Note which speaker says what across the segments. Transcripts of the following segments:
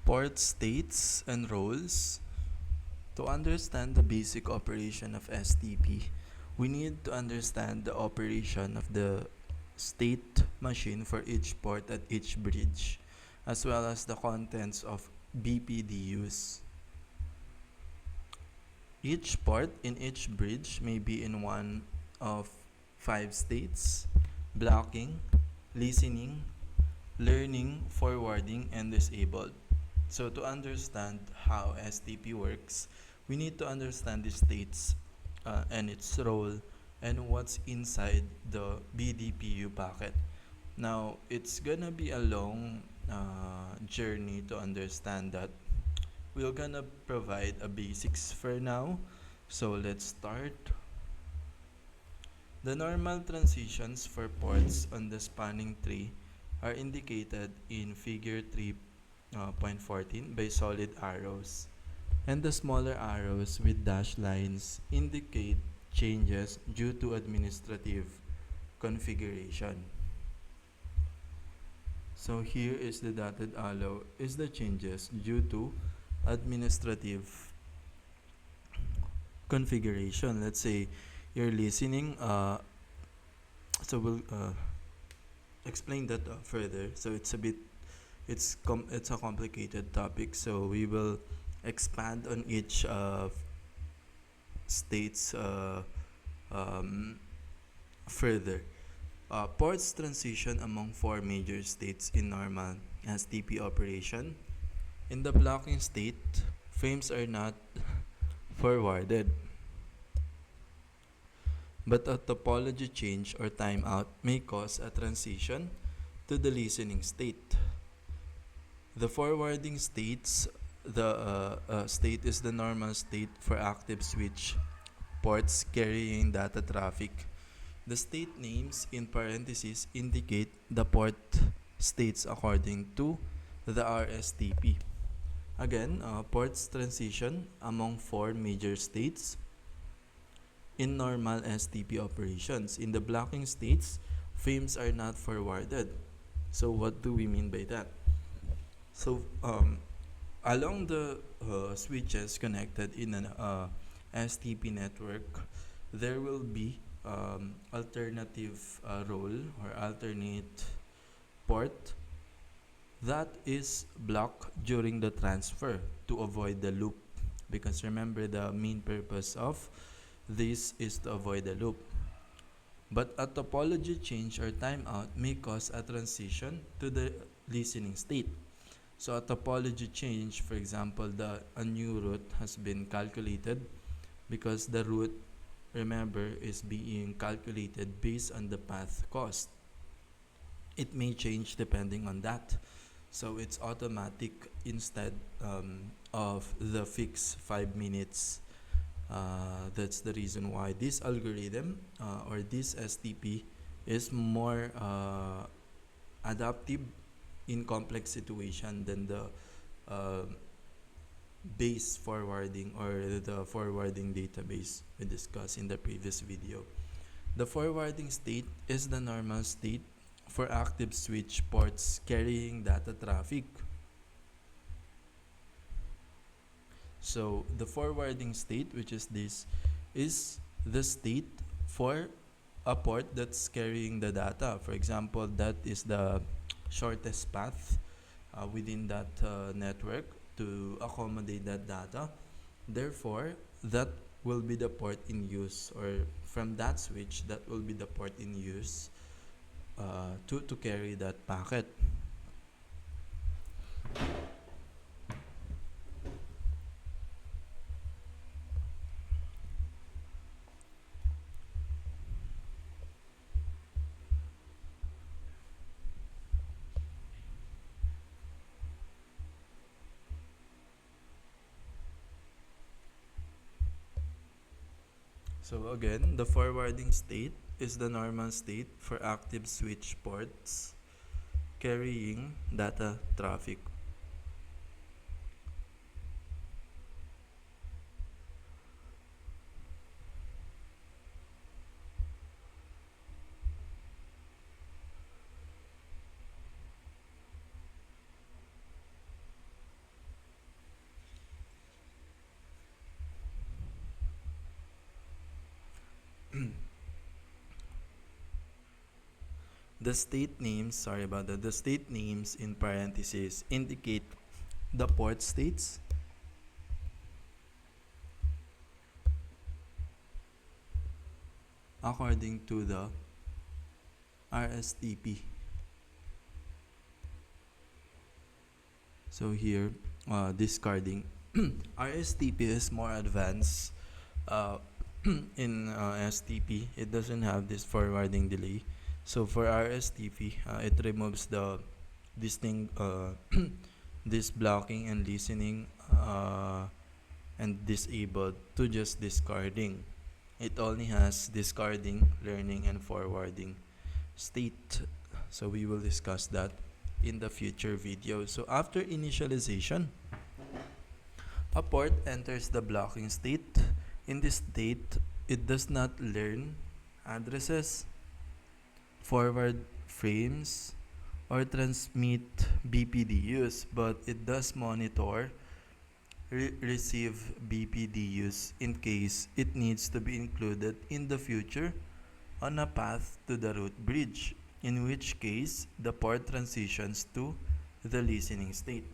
Speaker 1: Port states and roles. To understand the basic operation of STP, we need to understand the operation of the state machine for each port at each bridge, as well as the contents of BPDUs. Each port in each bridge may be in one of 5 states: blocking, listening, learning, forwarding, and disabled. So to understand how STP works, we need to understand the states and its role and what's inside the BDPU packet. Now, it's gonna be a long journey to understand that. We're gonna provide a basics for now. So let's start. The normal transitions for ports on the spanning tree are indicated in figure 3.14 by solid arrows, and the smaller arrows with dashed lines indicate changes due to administrative configuration. So here is the dotted arrow is the changes due to administrative configuration. Let's say you're listening, so we'll explain that further. So it's a complicated topic, so we will expand on each states further. Ports transition among 4 major states in normal STP operation. In the blocking state, frames are not forwarded, but a topology change or timeout may cause a transition to the listening state. The forwarding states, the state is the normal state for active switch ports carrying data traffic. The state names in parentheses indicate the port states according to the RSTP. Again, ports transition among 4 major states in normal STP operations. In the blocking states, frames are not forwarded. So what do we mean by that? So along the switches connected in an STP network, there will be alternative role or alternate port that is blocked during the transfer to avoid the loop, because remember, the main purpose of this is to avoid the loop. But a topology change or timeout may cause a transition to the listening state. So a topology change, for example, a new route has been calculated, because the route, remember, is being calculated based on the path cost. It may change depending on that. So it's automatic instead of the fixed 5 minutes. That's the reason why this algorithm or this STP is more adaptive in complex situation than the base forwarding or the forwarding database we discussed in the previous video. The forwarding state is the normal state for active switch ports carrying data traffic. So the forwarding state, which is this, is the state for a port that's carrying the data. For example, that is the shortest path within that network to accommodate that data. Therefore, that will be the port in use, or from that switch, that will be the port in use to carry that packet. So again, the forwarding state is the normal state for active switch ports carrying data traffic. The state names, sorry about that, the state names in parentheses indicate the port states according to the RSTP. So here, discarding. RSTP is more advanced. Uh, in STP, it doesn't have this forwarding delay. So for RSTP, it removes the this blocking and listening and disabled to just discarding. It only has discarding, learning, and forwarding state. So we will discuss that in the future video. So after initialization, a port enters the blocking state. In this state, it does not learn addresses, forward frames, or transmit BPDUs, but it does monitor receive BPDUs in case it needs to be included in the future on a path to the root bridge, in which case the port transitions to the listening state.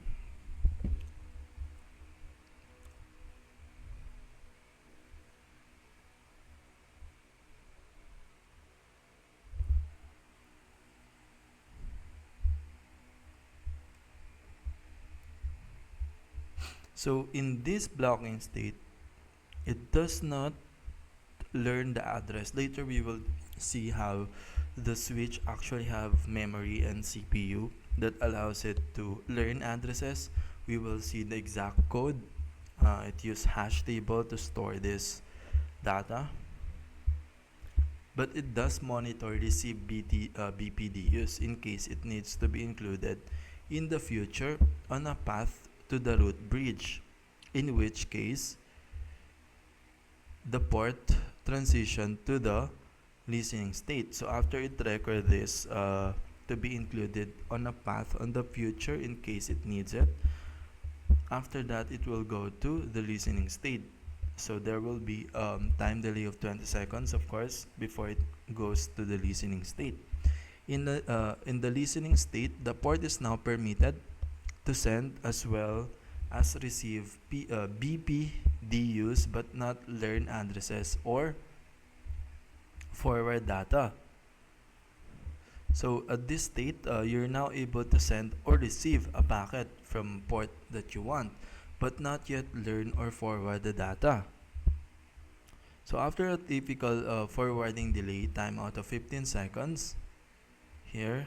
Speaker 1: So in this blocking state, it does not learn the address. Later we will see how the switch actually have memory and CPU that allows it to learn addresses. We will see the exact code. It uses hash table to store this data, but it does monitor receive BPDUs in case it needs to be included in the future on a path to the root bridge, in which case the port transition to the listening state. So after it records this to be included on a path on the future in case it needs it, after that it will go to the listening state. So there will be time delay of 20 seconds, of course, before it goes to the listening state. In the listening state, the port is now permitted to send as well as receive BPDUs but not learn addresses or forward data. So at this state, you're now able to send or receive a packet from port that you want, but not yet learn or forward the data. So after a typical forwarding delay timeout of 15 seconds, here,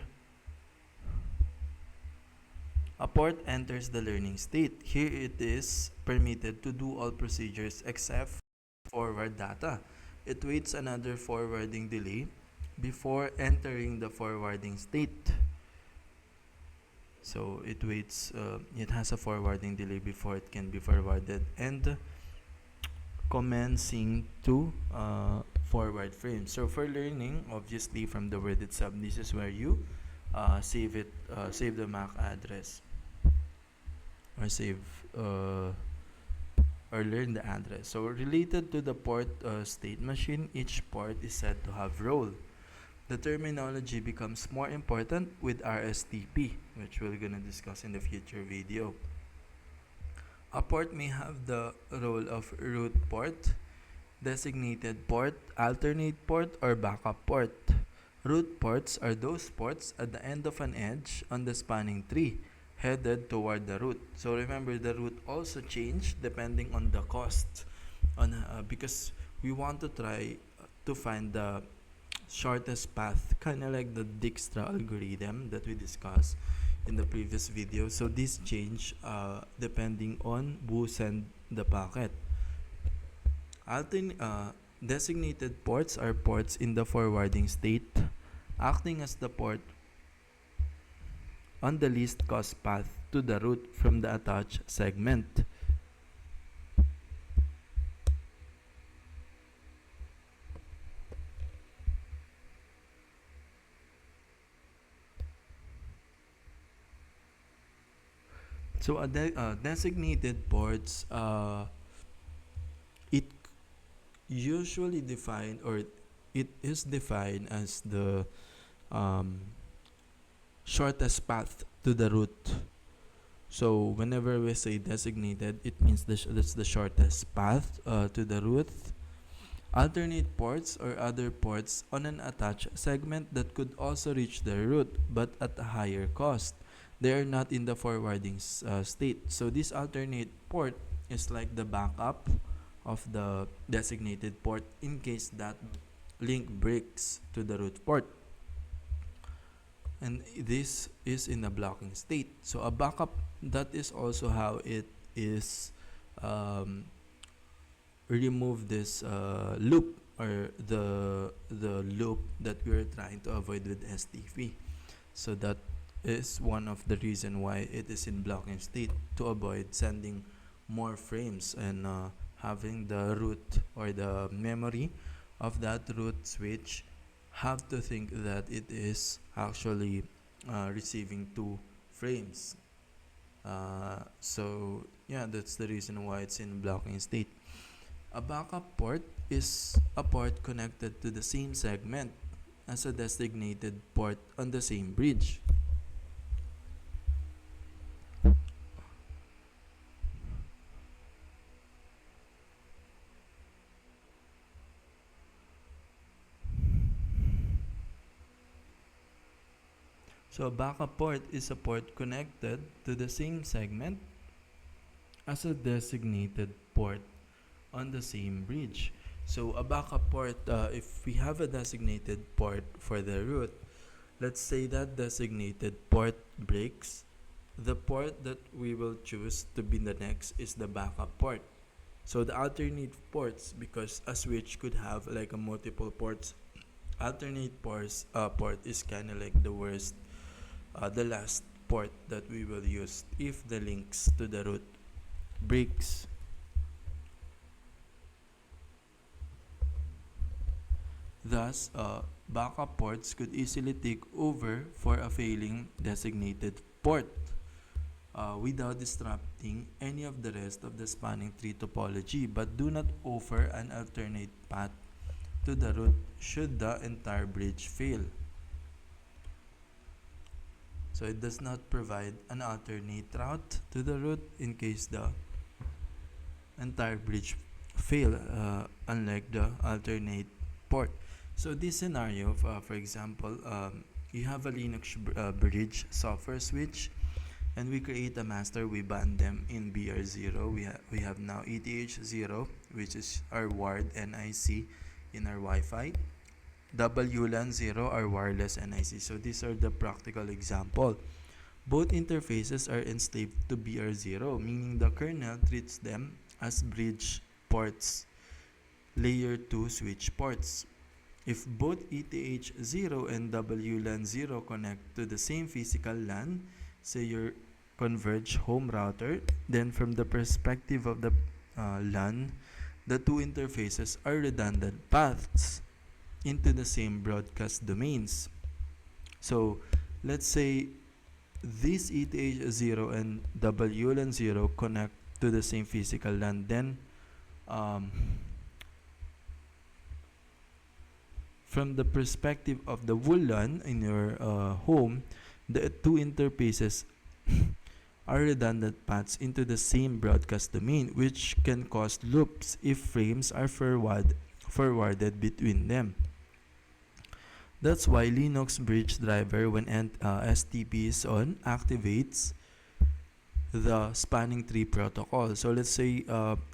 Speaker 1: a port enters the learning state. Here it is permitted to do all procedures except forward data. It waits another forwarding delay before entering the forwarding state. So it waits, it has a forwarding delay before it can be forwarded and commencing to forward frame. So for learning, obviously from the word itself, this is where you save the MAC address or save or learn the address. So related to the port state machine, each port is said to have role. The terminology becomes more important with RSTP, which we're gonna discuss in the future video. A port may have the role of root port, designated port, alternate port, or backup port. Root ports are those ports at the end of an edge on the spanning tree, headed toward the root. So remember, the root also changed depending on the cost, because we want to try to find the shortest path, kind of like the Dijkstra algorithm that we discussed in the previous video. So this change depending on who send the packet. Designated ports are ports in the forwarding state, acting as the port on the least cost path to the root from the attached segment. So designated ports, it usually defined, or it is defined as the shortest path to the root. So whenever we say designated, it means that's the shortest path to the root. Alternate ports or other ports on an attached segment that could also reach the root but at a higher cost. They are not in the forwarding state. So this alternate port is like the backup of the designated port in case that link breaks to the root port. And this is in a blocking state. So a backup, that is also how it is remove this loop or the loop that we are trying to avoid with STP. So that is one of the reason why it is in blocking state, to avoid sending more frames and having the root or the memory of that root switch have to think that it is actually receiving 2 frames. So yeah, that's the reason why it's in blocking state. A backup port is a port connected to the same segment as a designated port on the same bridge. So a backup port is a port connected to the same segment as a designated port on the same bridge. So a backup port, if we have a designated port for the root, let's say that designated port breaks, the port that we will choose to be the next is the backup port. So the alternate ports, because a switch could have like a multiple ports, alternate port is kind of like the worst, the last port that we will use if the links to the root breaks. Thus, backup ports could easily take over for a failing designated port without disrupting any of the rest of the spanning tree topology, but do not offer an alternate path to the root should the entire bridge fail. So it does not provide an alternate route to the root in case the entire bridge fail, unlike the alternate port. So this scenario, for example, you have a Linux bridge software switch, and we create a master. We band them in BR0. We have now ETH0, which is our wired NIC in our Wi-Fi. WLAN 0, our wireless NIC. So these are the practical example. Both interfaces are enslaved to BR0, meaning the kernel treats them as bridge ports, layer 2 switch ports. If both ETH0 and WLAN 0 connect to the same physical LAN, say your converged home router, then from the perspective of the LAN, the two interfaces are redundant paths into the same broadcast domains. So let's say this ETH0 and WLAN 0 connect to the same physical LAN, then from the perspective of the WLAN in your home, the two interfaces are redundant paths into the same broadcast domain, which can cause loops if frames are forwarded between them. That's why Linux bridge driver, when STP is on, activates the spanning tree protocol. So let's say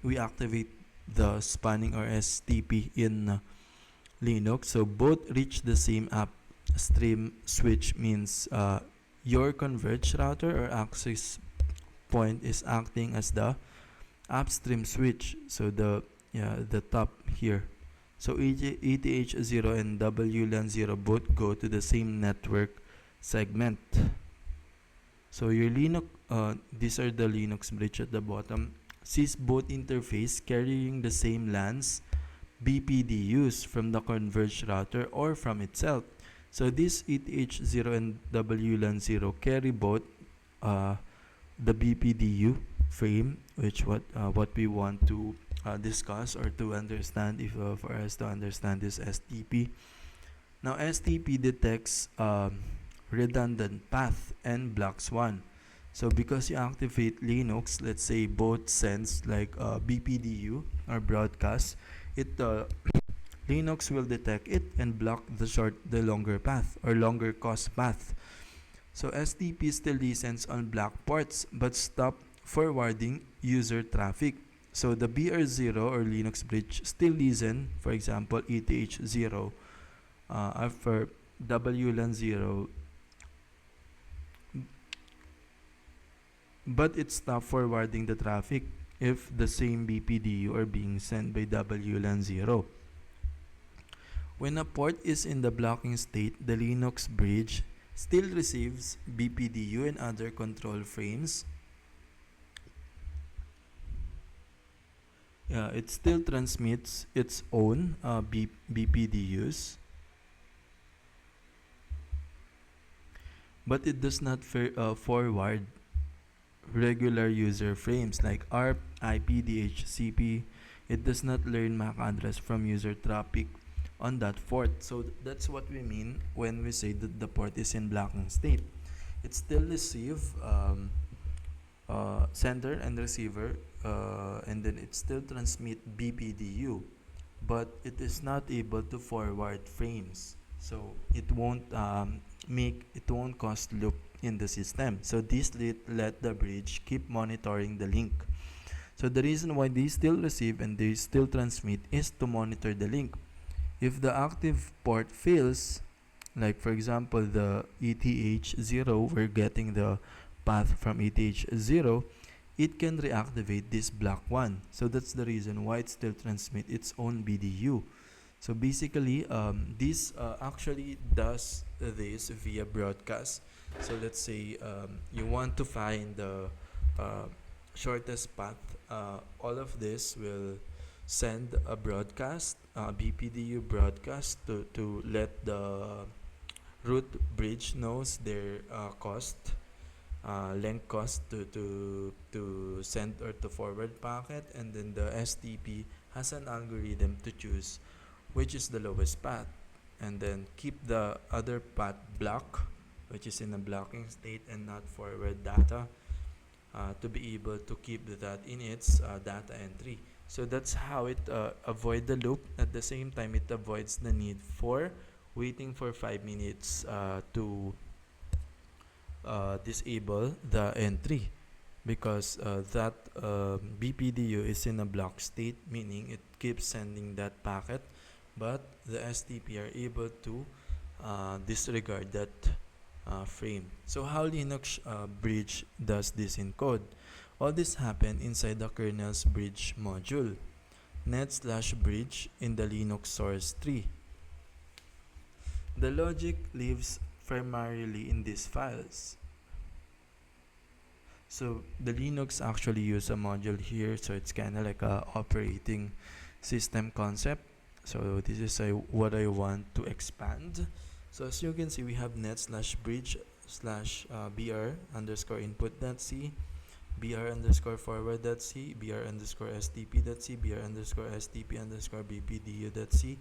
Speaker 1: we activate the spanning or STP in Linux. So both reach the same upstream switch, means your converged router or access point is acting as the upstream switch. So the top here. So ETH0 and WLAN 0 both go to the same network segment. So your Linux, these are the Linux bridge at the bottom, sees both interface carrying the same LANs, BPDUs from the converged router or from itself. So this ETH0 and WLAN 0 carry both the BPDU frame, which what we want to discuss or to understand, if for us to understand this STP. Now STP detects redundant path and blocks one. So because you activate Linux, let's say both sends like BPDU or broadcast, it Linux will detect it and block the longer path or longer cost path. So STP still listens on block ports but stop forwarding user traffic. So the BR0 or Linux bridge still listen, for example, ETH0 after WLAN 0, but it stopped forwarding the traffic if the same BPDU are being sent by WLAN 0. When a port is in the blocking state, the Linux bridge still receives BPDU and other control frames. It still transmits its own BPDUs, but it does not forward regular user frames like ARP, IP, DHCP. It does not learn MAC address from user traffic on that port. So that's what we mean when we say that the port is in blocking state. It still receive sender and receiver, and then it still transmit BPDU, but it is not able to forward frames. So it won't cause loop in the system. So this let the bridge keep monitoring the link. So the reason why they still receive and they still transmit is to monitor the link. If the active port fails, like for example the ETH0, we're getting the path from ETH0, it can reactivate this block 1. So that's the reason why it still transmit its own BDU. So basically, this actually does this via broadcast. So let's say you want to find the shortest path. All of this will send a broadcast, BPDU broadcast to let the root bridge knows their length cost to send or to forward packet, and then the STP has an algorithm to choose which is the lowest path, and then keep the other path block, which is in a blocking state and not forward data, to be able to keep that in its data entry. So that's how it avoid the loop. At the same time, it avoids the need for waiting for 5 minutes to disable the entry, because that BPDU is in a block state, meaning it keeps sending that packet, but the STP are able to disregard that frame. So how Linux bridge does this in code? All this happen inside the kernel's bridge module, net/bridge in the Linux source tree. The logic lives primarily in these files. So the Linux actually use a module here, so it's kind of like a operating system concept. So this is what I want to expand. So as you can see, we have net/bridge /br_input.c, br_forward.c, br_stp.c, br_stp_bpdu.c,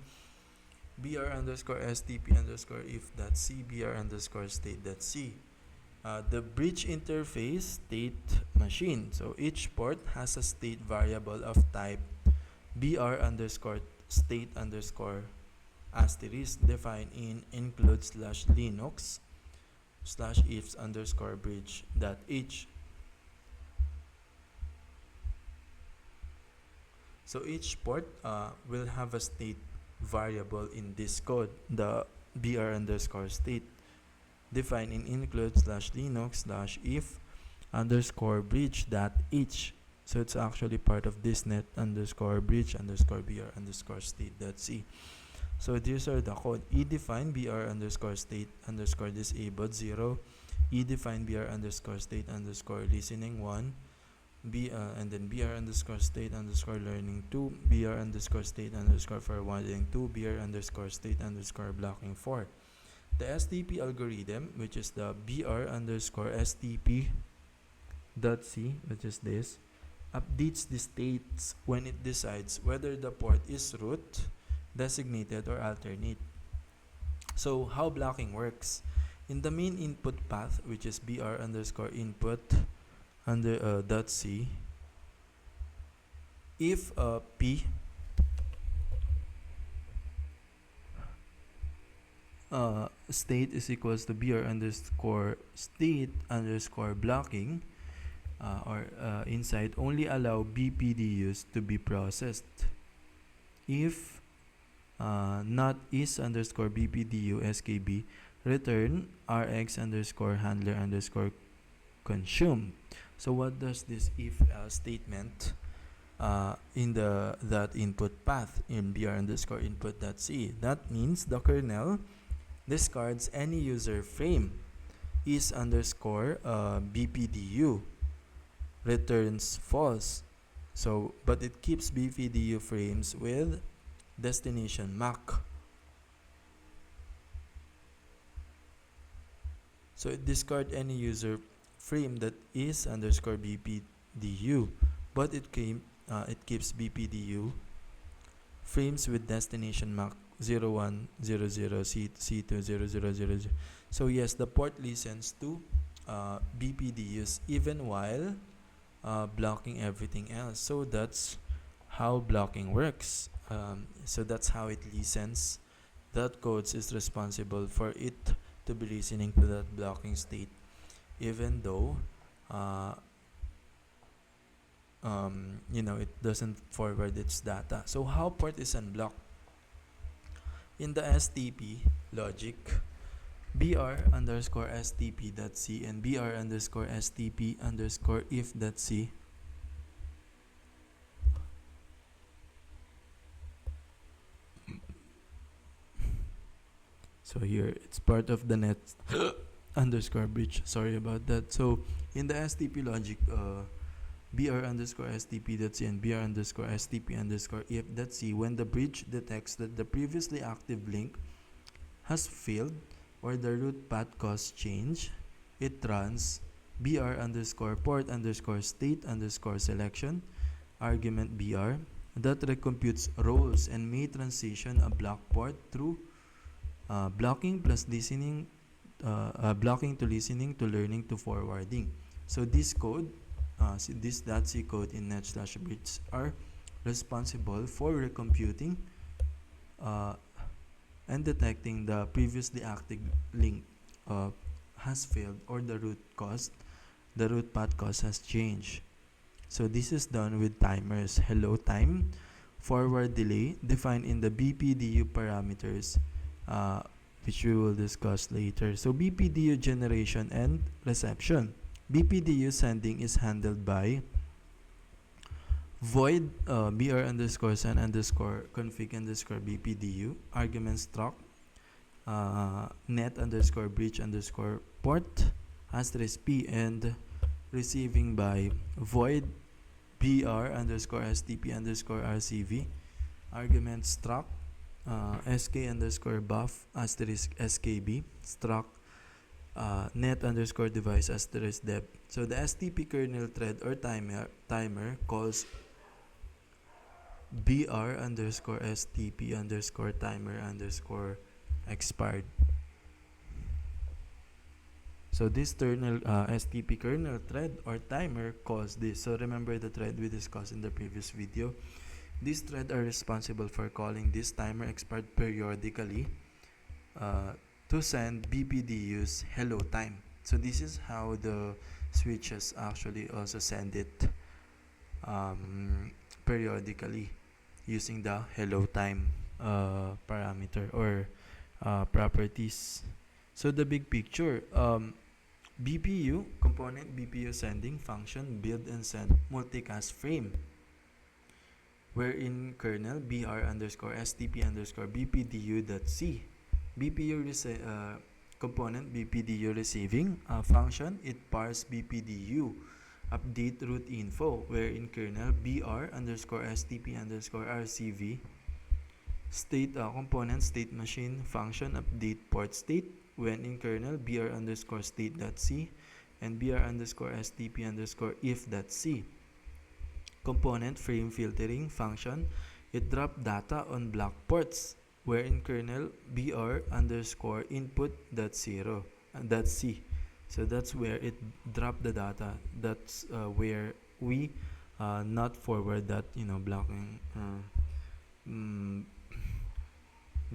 Speaker 1: br_stp_if.c, br_state.c. The bridge interface state machine. So each port has a state variable of type br_state_ defined in include/linux/ifs_bridge.h. So each port will have a state variable in this code, the br_state, defined in include/linux/if_bridge.h. So it's actually part of this net_bridge_br_state.c. So these are the code. E-define br_state_disabled 0, E-define br_state_listening 1, and then br_state_learning 2, br_state_forwarding 2, br_state_blocking 4. The STP algorithm, which is the br_stp.c, which is this, updates the states when it decides whether the port is root, designated, or alternate. So how blocking works? In the main input path, which is br underscore input under dot c, if p state is equals to br underscore state underscore blocking, or inside only allow BPDUs to be processed. If not is underscore BPDU SKB, return rx underscore handler underscore consume. So what does this if else statement in that input path in br underscore input.c? That means the kernel discards any user frame is underscore BPDU, returns false. So but it keeps BPDU frames with destination MAC. So it discards any user frame that is underscore BPDU, but it keeps BPDU frames with destination MAC 0100 C2 0000. So yes, the port listens to BPDUs even while blocking everything else. So that's how blocking works. So that's how it listens. That codes is responsible for it to be listening to that blocking state, even though it doesn't forward its data. So how port is unblocked? In the STP logic, br underscore stp.c and br underscore stp underscore if.c so here it's part of the net underscore bridge. Sorry about that. So in the STP logic, br underscore stp.c and br underscore stp underscore if.c, when the bridge detects that the previously active link has failed or the root path caused change, it runs br underscore port underscore state underscore selection argument br that recomputes roles and may transition a block port through blocking plus listening, blocking to listening to learning to forwarding. So this code, this .c code in net/bridge are responsible for recomputing and detecting the previously active link has failed or the root path cost has changed. So this is done with timers. Hello time, forward delay defined in the BPDU parameters, which we will discuss later. So BPDU generation and reception. BPDU sending is handled by void br underscore send underscore config underscore BPDU argument struct net underscore breach underscore port asterisk p, and receiving by void br underscore stp underscore rcv argument struct sk underscore buff asterisk skb struct net underscore device asterisk deb. So the STP kernel thread or timer calls br underscore stp underscore timer underscore expired. So this STP kernel thread or timer calls this. So remember the thread we discussed in the previous video. These threads are responsible for calling this timer expired periodically to send BPDU's hello time. So this is how the switches actually also send it periodically using the hello time parameter or properties. So the big picture, BPU component BPU sending function build and send multicast frame, wherein kernel br underscore stp underscore bpdu.c BPU component BPDU receiving function, it parse BPDU update root info, wherein kernel br underscore stp underscore rcv state component state machine function update port state, when in kernel br underscore state.c and br underscore stp underscore if.c component frame filtering function, it drop data on block ports, where in kernel br underscore input.0 .c. So that's where it dropped the data. That's where we not forward that, blocking mm,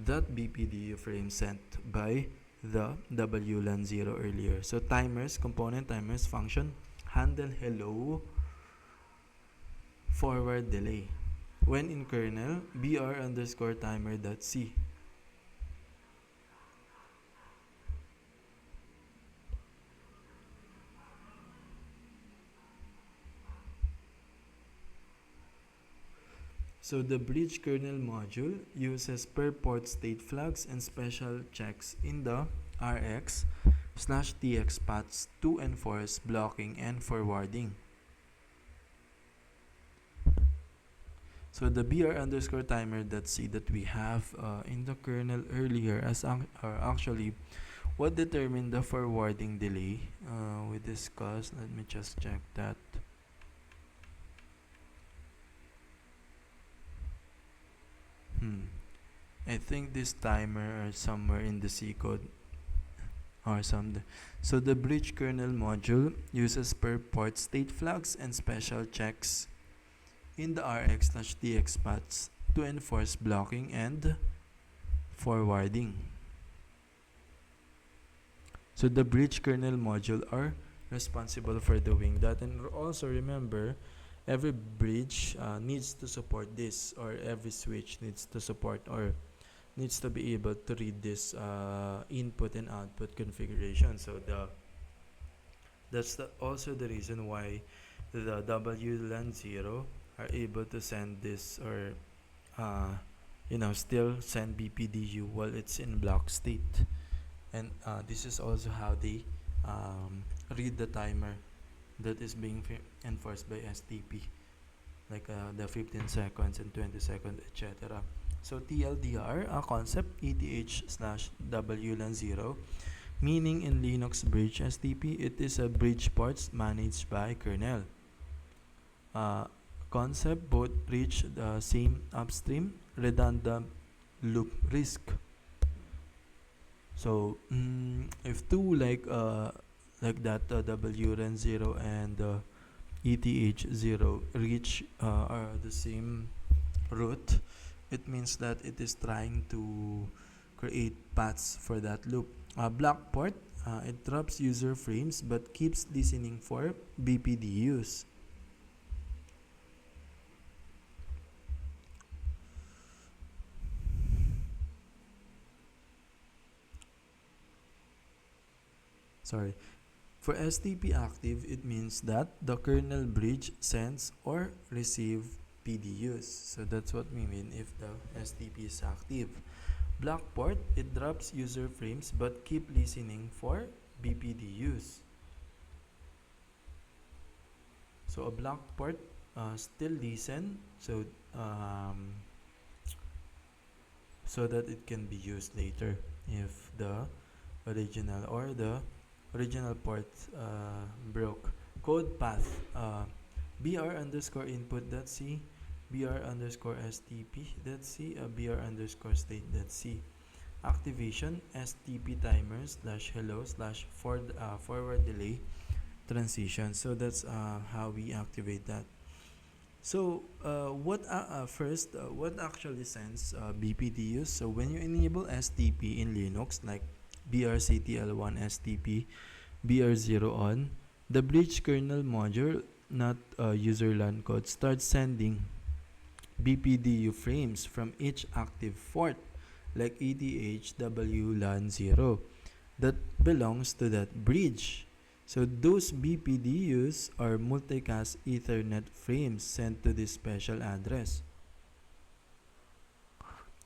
Speaker 1: that BPDU frame sent by the WLAN 0 earlier. So timers, component timers function handle hello forward delay. When in kernel, br underscore timer dot c. So the bridge kernel module uses per port state flags and special checks in the RX/TX paths to enforce blocking and forwarding. So the br underscore timer .c that we have in the kernel earlier are actually what determined the forwarding delay. We discussed. Let me just check that. I think this timer is somewhere in the C code or something. So the bridge kernel module uses per port state flags and special checks in the RX/TX paths to enforce blocking and forwarding. So the bridge kernel module are responsible for doing that. And also remember, every bridge needs to support this, or every switch needs to support or needs to be able to read this input and output configuration. So that's also the reason why the WLAN 0 are able to send this, or still send BPDU while it's in block state. And this is also how they read the timer that is being enforced by STP, like the 15 seconds and 20 seconds, etc. So TLDR, a concept, ETH/WLAN 0, meaning in Linux bridge STP, it is a bridge ports managed by kernel. Concept both reach the same upstream redundant loop risk. So if two like that WLAN 0 and ETH 0 reach the same root, it means that it is trying to create paths for that loop. Block port, it drops user frames but keeps listening for BPDUs. Sorry. For STP active, it means that the kernel bridge sends or receive PDUs. So that's what we mean if the STP is active. Block port, it drops user frames but keep listening for BPDUs. So a block port still listen, so that it can be used later if the original port broke. Code path, br underscore input.c, br underscore stp.c, br underscore state.c. Activation, stp timers /hello /forward delay transition. So that's how we activate that. So what actually sends BPDUs? So when you enable STP in Linux, like brctl1 stp br0 on, the bridge kernel module, not user LAN code, starts sending BPDU frames from each active port, like ETH/WLAN 0, that belongs to that bridge. So those BPDUs are multicast Ethernet frames sent to this special address.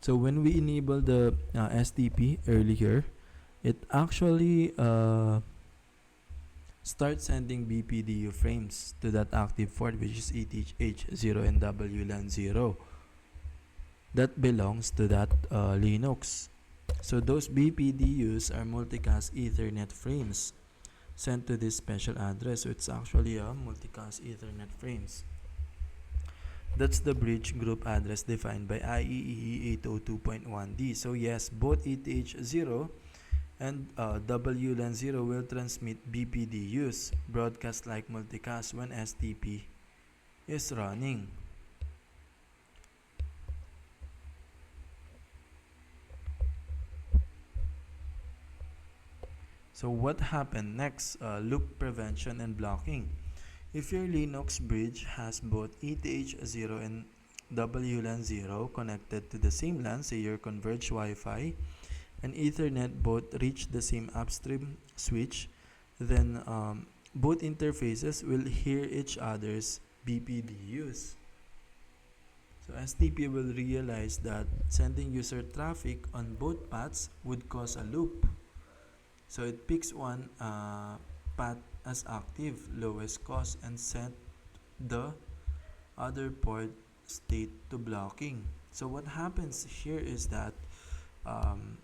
Speaker 1: So when we enable the STP earlier, it actually starts sending BPDU frames to that active port, which is ETH0 and WLAN 0. That belongs to that Linux. So those BPDUs are multicast Ethernet frames sent to this special address. So it's actually a multicast Ethernet frames. That's the bridge group address defined by IEEE 802.1d. So yes, both ETH0 And WLAN 0 will transmit BPDUs, broadcast like multicast, when STP is running. So what happened next? Loop prevention and blocking. If your Linux bridge has both ETH0 and WLAN 0 connected to the same LAN, say your converged Wi-Fi, and Ethernet both reach the same upstream switch, then both interfaces will hear each other's BPDUs. So STP will realize that sending user traffic on both paths would cause a loop. So it picks one path as active, lowest cost, and set the other port state to blocking. So what happens here is that um,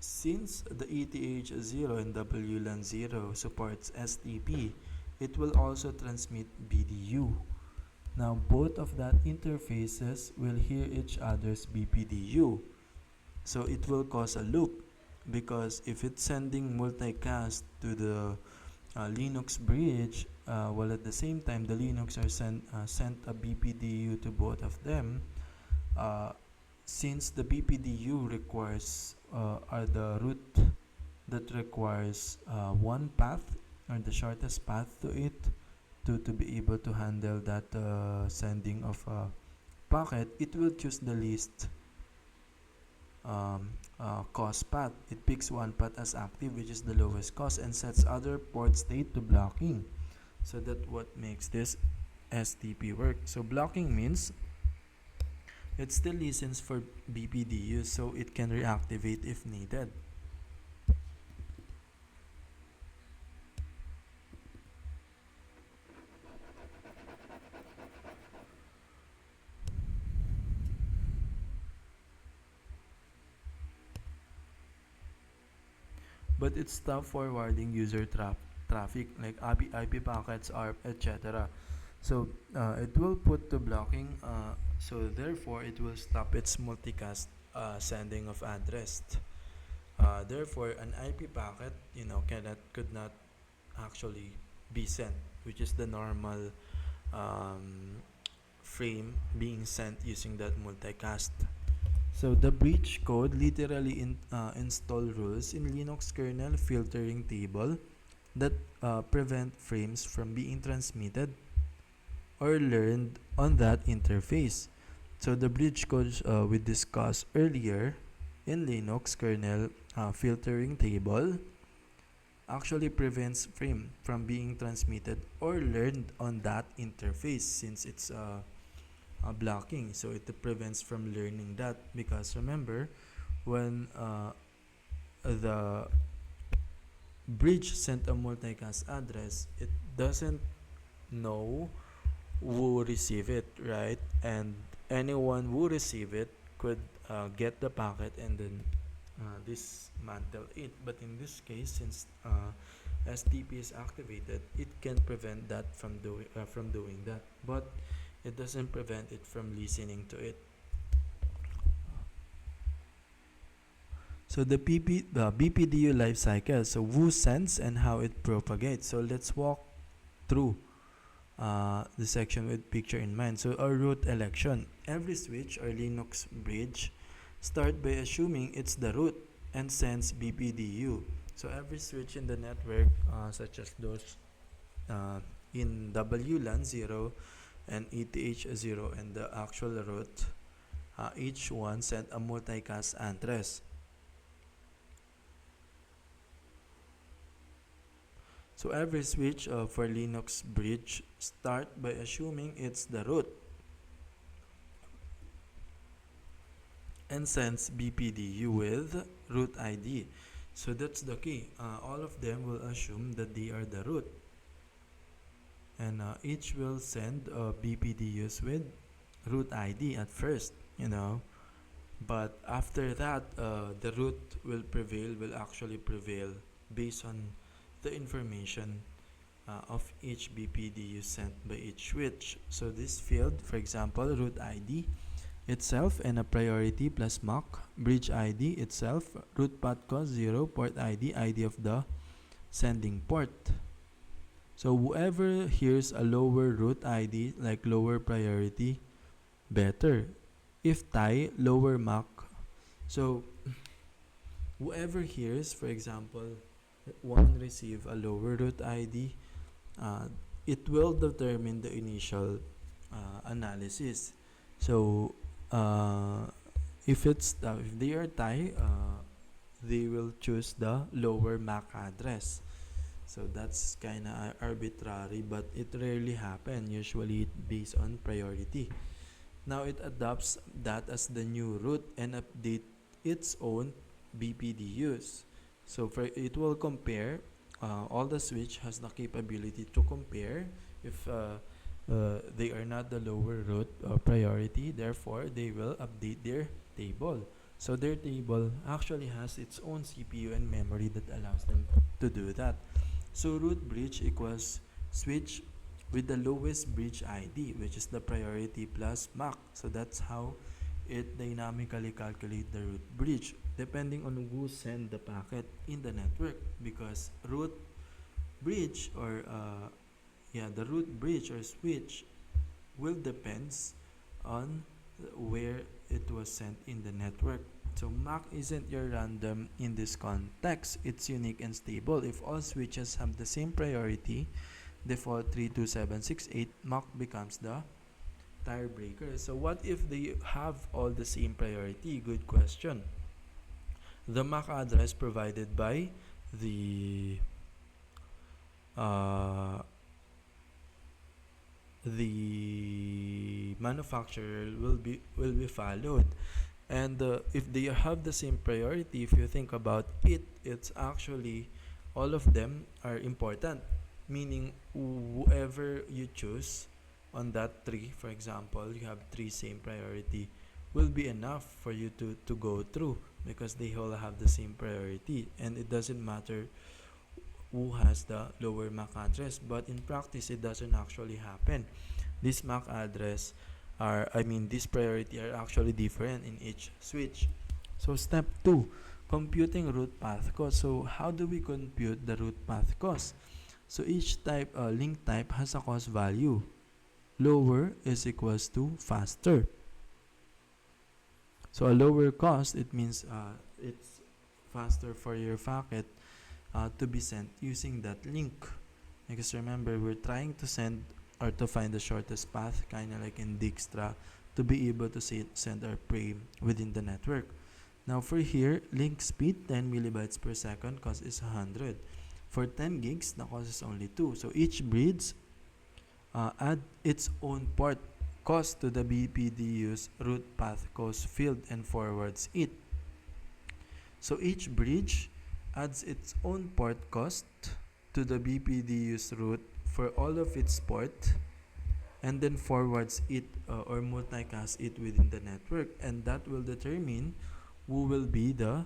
Speaker 1: since the ETH0 and WLAN 0 supports STP, it will also transmit BDU. Now both of that interfaces will hear each other's BPDU. So it will cause a loop, because if it's sending multicast to the Linux bridge, while at the same time the Linux are sent a BPDU to both of them, uh, since the BPDU requires are the root that requires one path, or the shortest path to it, to be able to handle that sending of a packet, it will choose the least cost path. It picks one path as active, which is the lowest cost, and sets other port state to blocking. So that's what makes this STP work. So blocking means it still listens for BPDU, so it can reactivate if needed. But it stops forwarding user traffic like IP packets, ARP, etc. So it will put to blocking. So therefore, it will stop its multicast sending of address. Therefore, an IP packet, could not actually be sent, which is the normal um, frame being sent using that multicast. So the breach code literally install rules in Linux kernel filtering table that prevent frames from being transmitted or learned on that interface. So the breach code we discussed earlier in Linux kernel filtering table actually prevents frame from being transmitted or learned on that interface, since it's blocking. So it prevents from learning that, because remember, when the bridge sent a multicast address, it doesn't know who receive it, right? And anyone who receive it could get the packet and then dismantle it. But in this case, since STP is activated, it can prevent that from doing that, but it doesn't prevent it from listening to it. So the BPDU life cycle. So who sends and how it propagates. So let's walk through the section with picture in mind. So our root election. Every switch or Linux bridge start by assuming it's the root and sends BPDU. So every switch in the network, such as those in WLAN 0 and ETH0 and the actual root, each one sent a multicast address. So every switch for Linux bridge start by assuming it's the root and sends BPDU with root ID. So that's the key. All of them will assume that they are the root, and each will send BPDUs with root ID at first, but after that, the root will actually prevail based on the information of each BPDU sent by each switch. So this field, for example, root ID, itself and a priority plus MAC, bridge ID itself, root path cost 0, port ID, ID of the sending port. So whoever hears a lower root ID, like lower priority, better. If tie, lower MAC. So whoever hears, for example, one receive a lower root ID, it will determine the initial analysis. So if they are tie, they will choose the lower MAC address. So that's kind of arbitrary, but it rarely happens. Usually it based on priority. Now it adopts that as the new root and update its own BPDUs. So it will compare. All the switch has the capability to compare if they are not the lower root priority. Therefore, they will update their table. So their table actually has its own CPU and memory that allows them to do that. So root bridge equals switch with the lowest bridge ID, which is the priority plus MAC. So that's how it dynamically calculate the root bridge depending on who send the packet in the network, because root bridge or the root bridge or switch will depends on where it was sent in the network. So MAC isn't your random in this context. It's unique and stable. If all switches have the same priority, default 32768, MAC becomes the tiebreaker. So what if they have all the same priority? Good question. The MAC address provided by the manufacturer will be followed. And if they have the same priority, if you think about it, it's actually all of them are important, meaning whoever you choose on that tree, for example, you have three same priority, will be enough for you to go through, because they all have the same priority, and it doesn't matter who has the lower MAC address. But in practice, it doesn't actually happen. This MAC address this priority are actually different in each switch. So step 2, computing root path cost. So how do we compute the root path cost? So each link type has a cost value. Lower is equals to faster. So a lower cost, it means it's faster for your packet to be sent using that link. Because remember, we're trying to send or to find the shortest path, kind of like in Dijkstra, to be able to send our prey within the network. Now for here, link speed 10 millibytes per second, cost is 100. For 10 gigs, the cost is only 2. So each bridge add its own port cost to the BPDU's root path cost field and forwards it. So each bridge adds its own port cost to the BPDU's root for all of its port, and then forwards it or multicast it within the network, and that will determine who will be the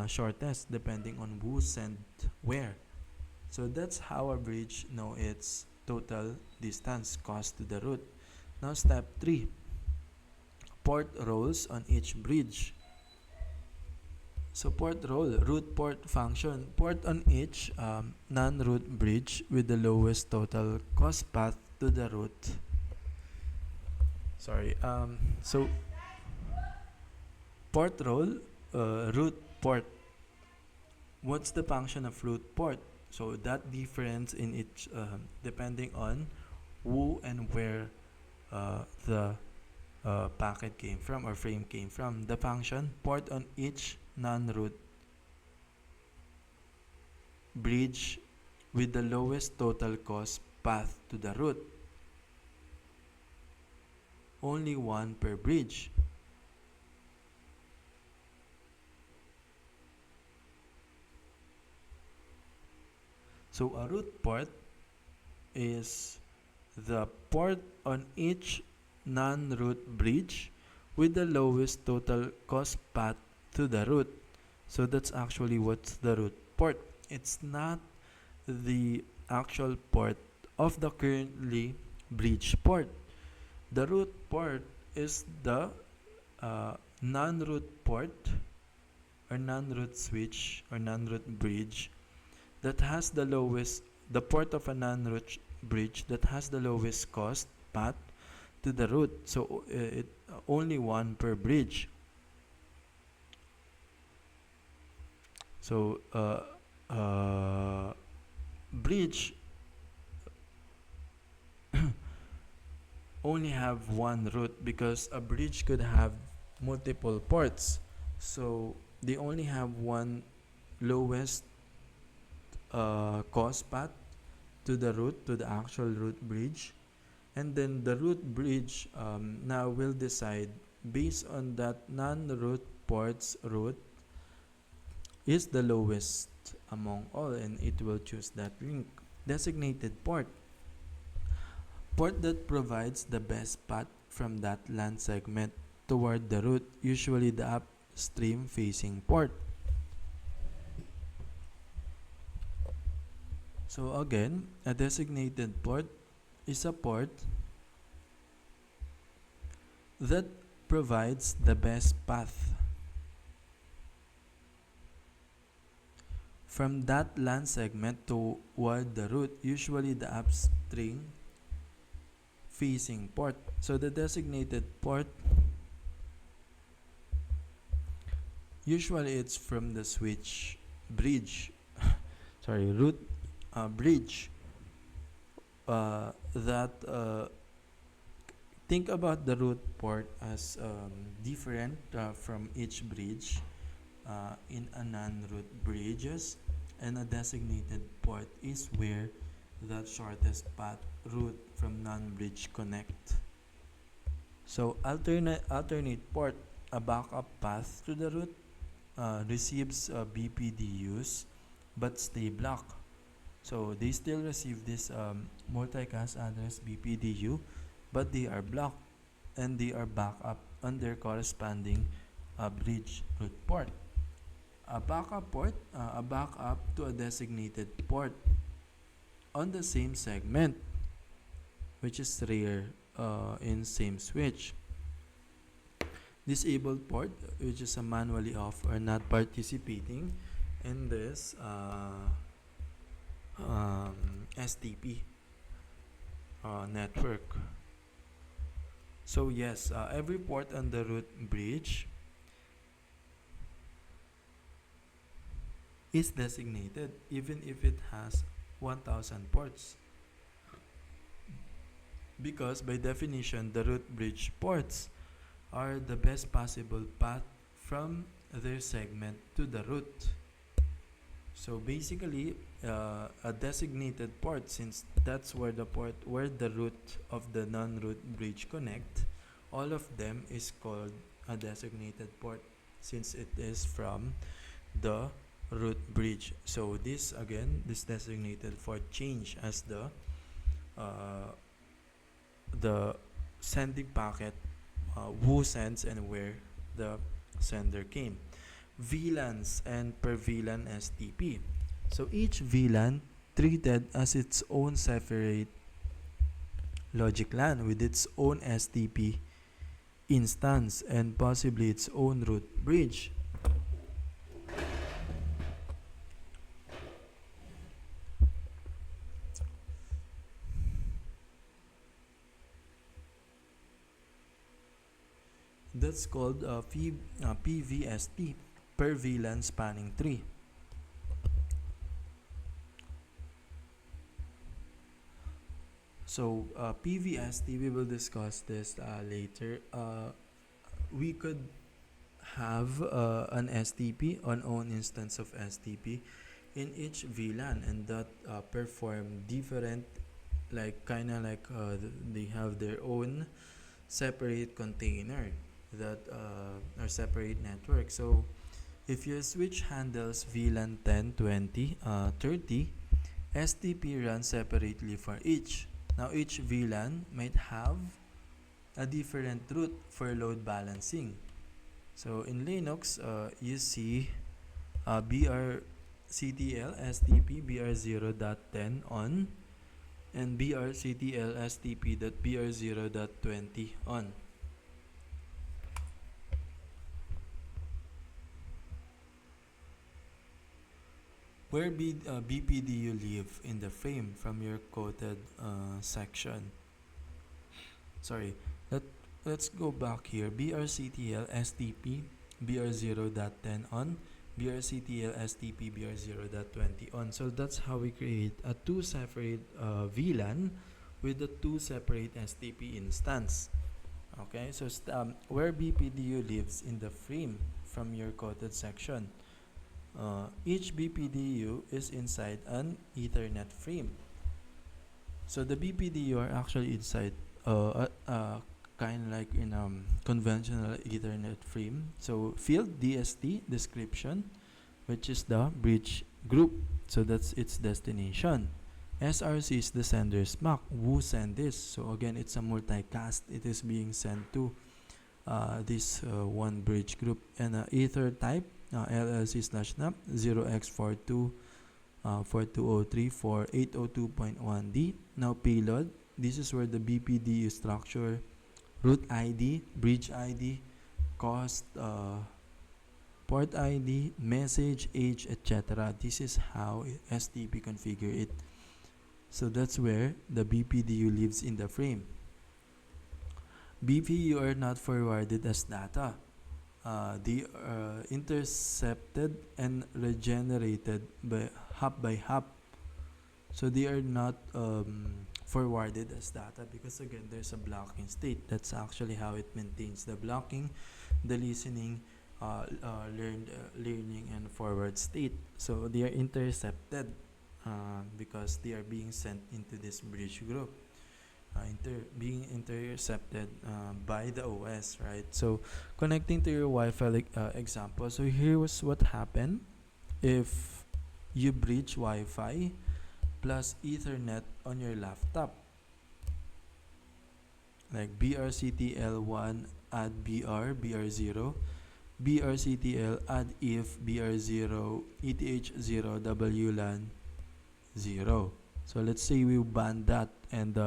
Speaker 1: shortest depending on who sent where. So that's how a bridge know its total distance cost to the root. Now step 3, port roles on each bridge. So port role, root port function, port on each non-root bridge with the lowest total cost path to the root. So port role, root port. What's the function of root port? So that difference in each depending on who and where the packet came from or frame came from. The function port on each non-root bridge with the lowest total cost path to the root. Only one per bridge. So a root port is the port on each non-root bridge with the lowest total cost path to the root. So that's actually what's the root port. It's not the actual port of the currently bridge port. The root port is the non-root port or non-root switch or non-root bridge that has the port of a non-root bridge that has the lowest cost path to the root. So it only one per bridge. So bridge only have one route because a bridge could have multiple ports. So they only have one lowest cost path to the route, to the actual root bridge. And then the root bridge now will decide based on that non-root port's route is the lowest among all, and it will choose that link. Designated port. Port that provides the best path from that LAN segment toward the route, usually the upstream facing port. So again, a designated port is a port that provides the best path from that LAN segment toward the route, usually the upstream facing port. So the designated port, usually it's from the switch bridge, root bridge. Think about the root port as different from each bridge in a non-root bridges, and a designated port is where the shortest path route from non-bridge connect. So alternate port, a backup path to the route, receives BPDUs but stay blocked. So they still receive this multicast address BPDU, but they are blocked and they are backup on their corresponding bridge root port. A backup port, a backup to a designated port on the same segment, which is rare in same switch. Disabled port, which is a manually off or not participating in this STP network. So yes, every port on the root bridge is designated even if it has 1000 ports, because by definition the root bridge ports are the best possible path from their segment to the root. So basically a designated port, since that's where the root of the non-root bridge connect, all of them is called a designated port since it is from the root bridge. So this designated port change as the sending packet, who sends and where the sender came. VLANs and per VLAN STP. So each VLAN treated as its own separate logic LAN with its own STP instance and possibly its own root bridge. That's called PVST, per VLAN spanning tree. So PVST, we will discuss this later. We could have an STP, an own instance of STP in each VLAN, and that perform different, like they have their own separate container that are separate network. So if your switch handles VLAN 10, 20, 30, STP runs separately for each. Now each VLAN might have a different route for load balancing. So in Linux, you see BRCTL STP BR0.10 on and BRCTL STP.BR0.20 on. where BPDU live in the frame from your quoted section. Sorry, let's go back here. BRCTL STP BR0.10 on, BRCTL STP BR0.20 on. So that's how we create a two separate VLAN with the two separate STP instance. Okay, so where BPDU lives in the frame from your quoted section. Each BPDU is inside an Ethernet frame. So the BPDU are actually inside kind of like in conventional Ethernet frame. So field DST description, which is the bridge group. So that's its destination. SRC is the sender's MAC. Who send this? So again, it's a multicast. It is being sent to this one bridge group. And ether type LLC/NAP 0x42 42034802.1D. Now payload. This is where the BPDU structure, root ID, bridge ID, cost, port ID, message, age, etc. This is how STP configure it. So that's where the BPDU lives in the frame. BPDU are not forwarded as data. They are intercepted and regenerated by hop. So they are not forwarded as data because again there's a blocking state. That's actually how it maintains the blocking, the listening, learning and forward state. So they are intercepted because they are being sent into this bridge group, being intercepted by the OS, right? So connecting to your Wi-Fi example. So here's what happened if you bridge Wi-Fi plus Ethernet on your laptop, like BRCTL1 add BR0, BRCTL add if BR0 ETH0 WLAN 0. So let's say we band that and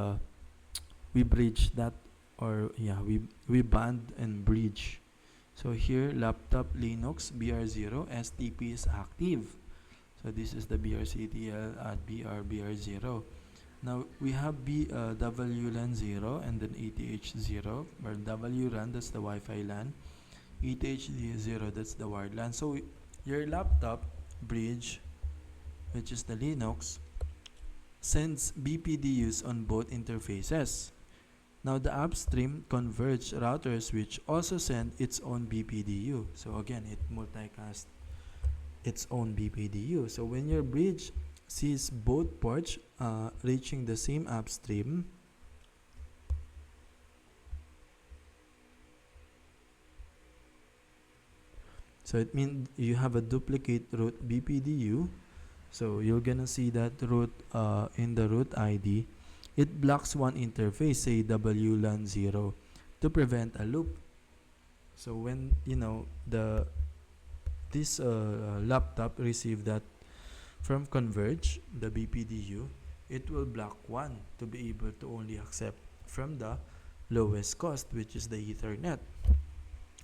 Speaker 1: we bridge that, or yeah, we band and bridge. So here laptop Linux BR0 STP is active. So this is the BRCTL at BR0. Now we have WLAN 0 and then ETH0, where WLAN that's the Wi-Fi LAN, ETH0 that's the wired LAN. So your laptop bridge, which is the Linux, sends BPDUs on both interfaces. Now the upstream converged router switch also send its own BPDU. So again, it multicast its own BPDU. So when your bridge sees both ports reaching the same upstream, so it means you have a duplicate root BPDU. So you're gonna see that root in the root ID. It blocks one interface, say WLAN 0, to prevent a loop. So when this laptop receive that from Converge, the BPDU, it will block one to be able to only accept from the lowest cost, which is the Ethernet.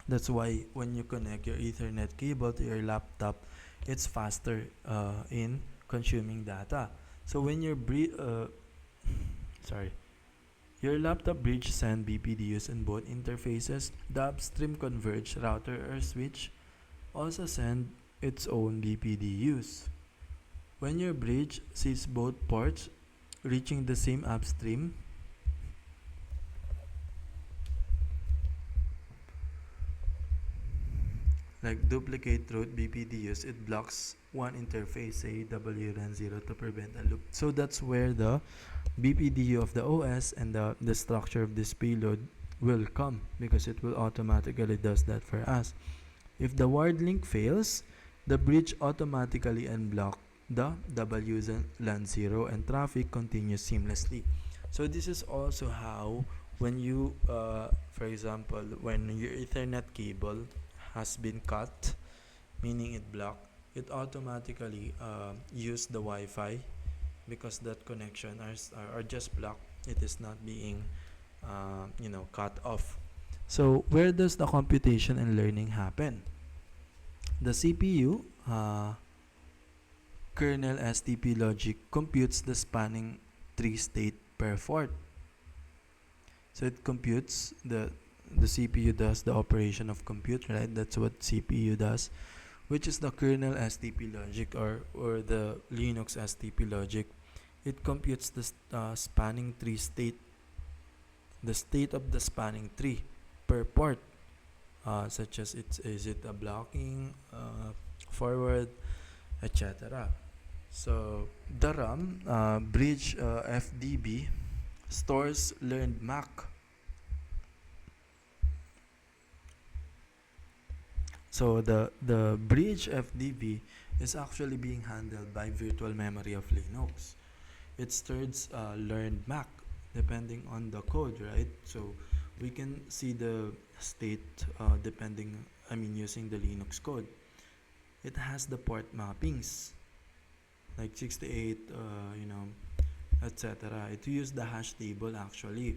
Speaker 1: That's why when you connect your Ethernet cable to your laptop, it's faster in consuming data. So when your your laptop bridge send BPDUs in both interfaces, the upstream converged router or switch also send its own BPDUs. When your bridge sees both ports reaching the same upstream, like duplicate root BPDUs, it blocks one interface, say WLAN 0, to prevent a loop. So that's where the BPDU of the OS and the structure of this payload will come, because it will automatically does that for us. If the wired link fails, the bridge automatically unblock the WLAN 0 and traffic continues seamlessly. So this is also how when you, for example, when your Ethernet cable has been cut, meaning it blocked, it automatically use the Wi-Fi, because that connection are just blocked. It is not being cut off. So where does the computation and learning happen? The CPU kernel STP logic computes the spanning tree state per port. So it computes the CPU does the operation of compute, right? That's what CPU does, which is the kernel STP logic or the Linux STP logic. It computes the spanning tree state, the state of the spanning tree per port, such as is it a blocking, forward, etc. So the RAM bridge FDB stores learned MAC. So the bridge FDB is actually being handled by virtual memory of Linux. It stores learned MAC depending on the code, right? So we can see the state using the Linux code. It has the port mappings like 68, etc. It uses the hash table actually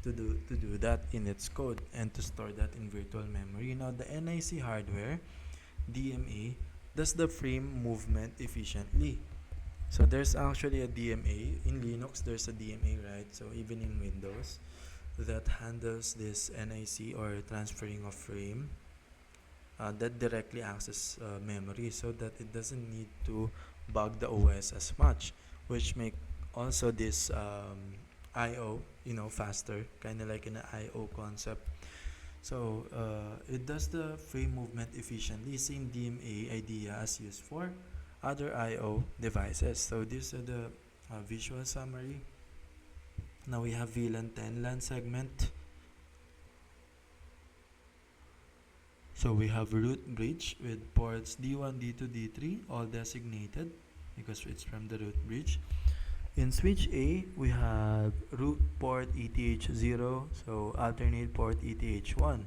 Speaker 1: to do that in its code and to store that in virtual memory. Now the NIC hardware, DMA, does the frame movement efficiently. So there's actually a DMA in Linux. There's a DMA, right? So even in Windows, that handles this NIC or transferring of frame that directly access memory, so that it doesn't need to bug the OS as much, which make also this I/O faster, kind of like an I/O concept. So it does the frame movement efficiently, same DMA idea as used for other I/O devices. So these are the visual summary. Now we have VLAN 10 LAN segment. So we have root bridge with ports D1, D2, D3 all designated because it's from the root bridge. In switch A, we have root port ETH0, so alternate port ETH1.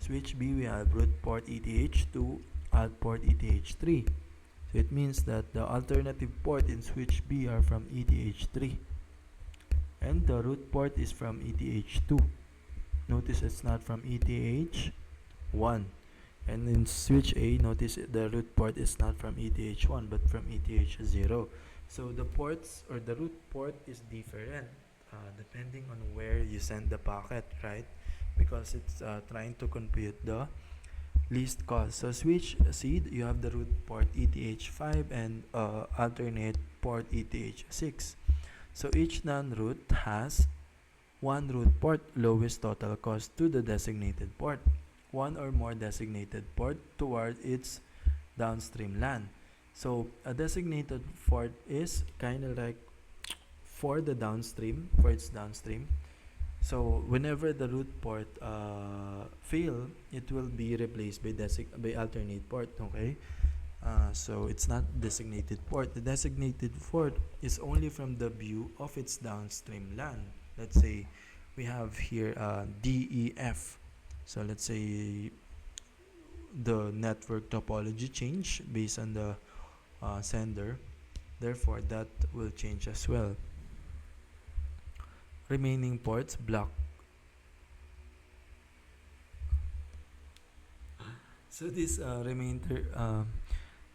Speaker 1: Switch B, we have root port ETH2, alt port ETH3. So it means that the alternative port in switch B are from ETH3. And the root port is from ETH2. Notice it's not from ETH1. And in switch A, notice the root port is not from ETH1 but from ETH0. So the ports or the root port is different depending on where you send the packet, right? Because it's trying to compute the least cost. So switch C, you have the root port ETH5 and alternate port ETH6. So each non-root has one root port, lowest total cost to the designated port, one or more designated port toward its downstream LAN. So a designated port is kind of like for its downstream. So whenever the root port fail, it will be replaced by alternate port. Okay, so it's not designated port. The designated port is only from the view of its downstream LAN. Let's say we have here DEF. So let's say the network topology change based on the sender, therefore that will change as well. Remaining ports block. So this the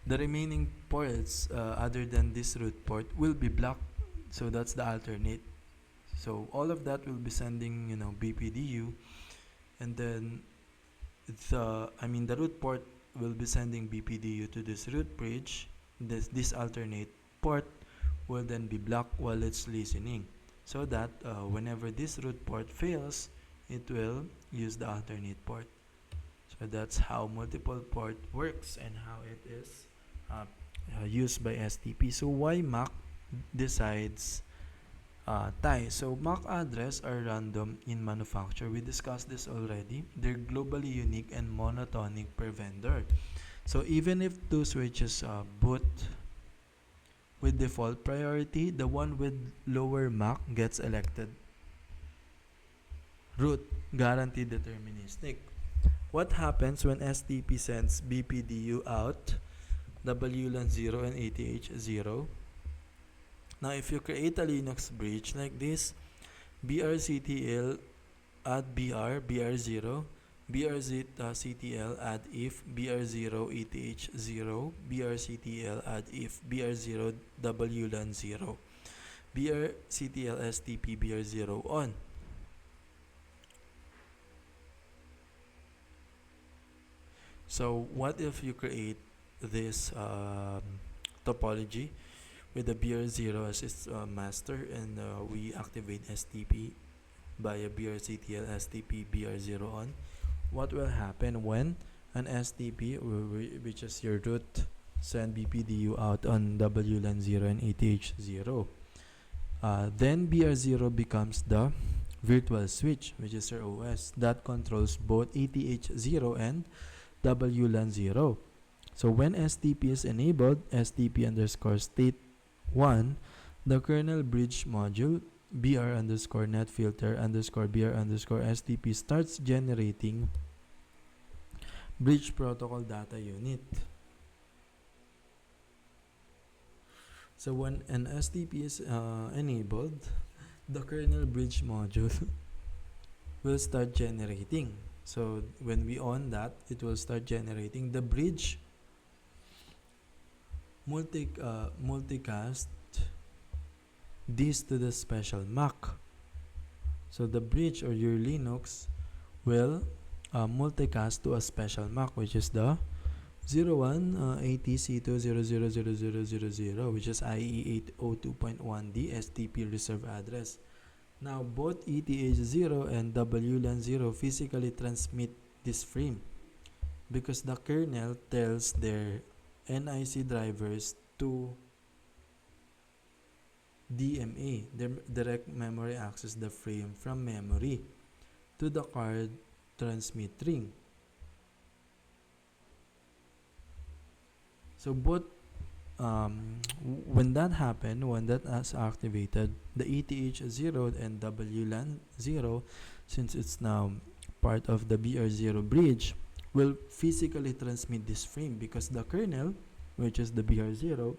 Speaker 1: remaining ports other than this root port will be blocked. So that's the alternate. So all of that will be sending BPDU, and then the root port will be sending BPDU to this root bridge. This alternate port will then be blocked while it's listening, so that whenever this root port fails, it will use the alternate port. So that's how multiple port works and how it is used by STP. So why MAC decides tie? So MAC address are random in manufacture. We discussed this already. They're globally unique and monotonic per vendor. So even if two switches boot with default priority, the one with lower MAC gets elected. Root, guaranteed deterministic. What happens when STP sends BPDU out, WLAN 0 and ATH0? Now if you create a Linux bridge like this, BRCTL add BR0, BRCTL add if BR0 ETH0, BRCTL add if BR0 WLAN 0, BRCTL STP BR0 on. So what if you create this topology with the BR0 as its master, and we activate STP via BRCTL STP BR0 on? What will happen when an STP, which is your root, send BPDU out on WLAN 0 and ETH0? Then BR0 becomes the virtual switch, which is your OS, that controls both ETH0 and WLAN 0. So when STP is enabled, STP underscore state 1, the kernel bridge module BR underscore net filter underscore BR underscore STP starts generating bridge protocol data unit. So when an STP is enabled, the kernel bridge module will start generating. So when we on that, it will start generating the bridge multicast this to the special MAC. So the bridge or your Linux will multicast to a special MAC, which is the 01ATC20000000, which is IE802.1D STP reserve address. Now both ETH0 and WLAN 0 physically transmit this frame because the kernel tells their NIC drivers to DMA, direct memory access the frame from memory to the card transmit ring. So both when that happened, when that is activated, the ETH0 and WLAN 0, since it's now part of the BR0 bridge, will physically transmit this frame because the kernel, which is the BR0,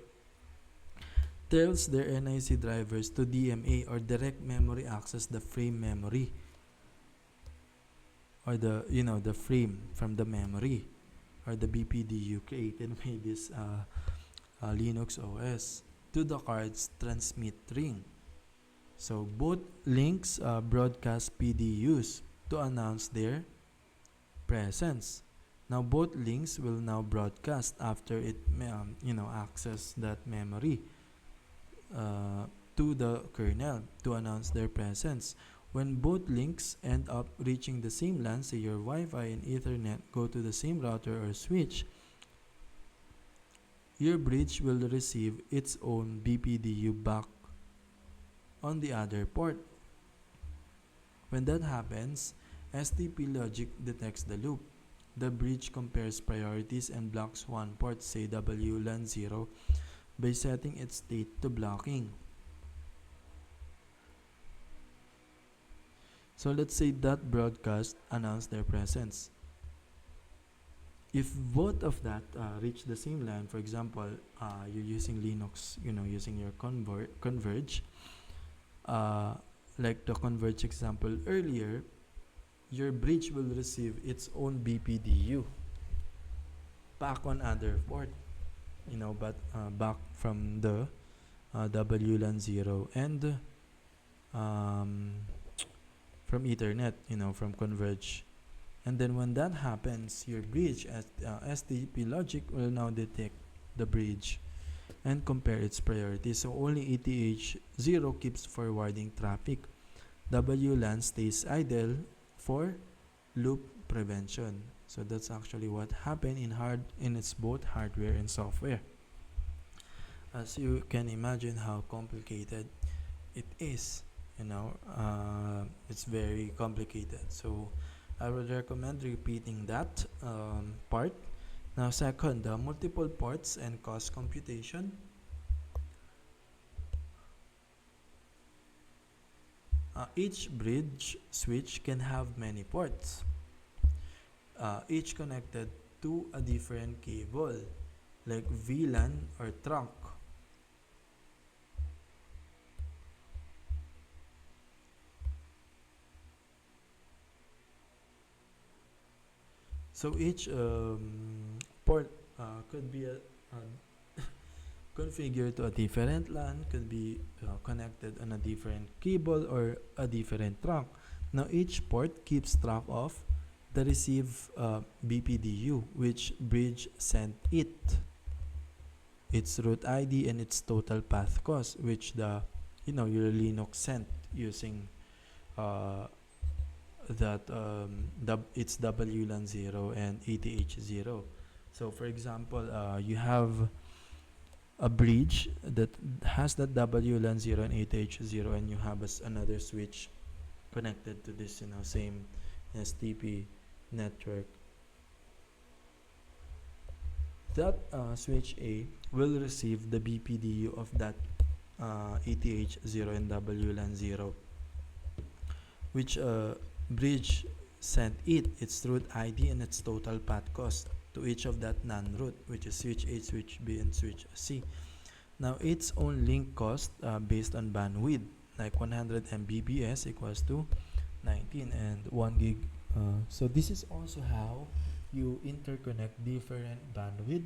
Speaker 1: tells their NIC drivers to DMA or direct memory access the frame memory, or the frame from the memory, or the BPDU created by this Linux OS to the card's transmit ring. So both links broadcast PDUs to announce their presence. Now both links will now broadcast after it access that memory to the kernel to announce their presence. When both links end up reaching the same LAN, say your Wi-Fi and Ethernet go to the same router or switch, your bridge will receive its own BPDU back on the other port. When that happens, STP logic detects the loop. The bridge compares priorities and blocks one port, say WLAN 0, by setting its state to blocking. So let's say that broadcast announced their presence. If both of that reach the same LAN, for example, you're using Linux, using your Converge, like the Converge example earlier, your bridge will receive its own BPDU back on other port, but back from the WLAN 0 and from Ethernet, from Converge. And then when that happens, your bridge STP logic will now detect the bridge and compare its priority. So only ETH0 keeps forwarding traffic. WLAN stays idle for loop prevention. So that's actually what happened in its both hardware and software. As you can imagine how complicated it is, it's very complicated. So I would recommend repeating that part. Now second, the multiple ports and cost computation. Each bridge switch can have many ports, each connected to a different cable, like VLAN or trunk. So each port could be configured to a different LAN, could be connected on a different cable or a different trunk. Now each port keeps track of the receive BPDU, which bridge sent it, its root ID, and its total path cost, which your Linux sent using uh, it's WLAN 0 and ETH 0. So for example, you have a bridge that has that WLAN 0 and ETH 0, and you have another switch connected to this same STP network. That switch A will receive the BPDU of that ETH 0 and WLAN 0, which bridge sent its root ID and its total path cost to each of that non-root, which is switch A, switch B, and switch C. Now its own link cost based on bandwidth, like 100 Mbps equals to 19 and 1 gig. So this is also how you interconnect different bandwidth,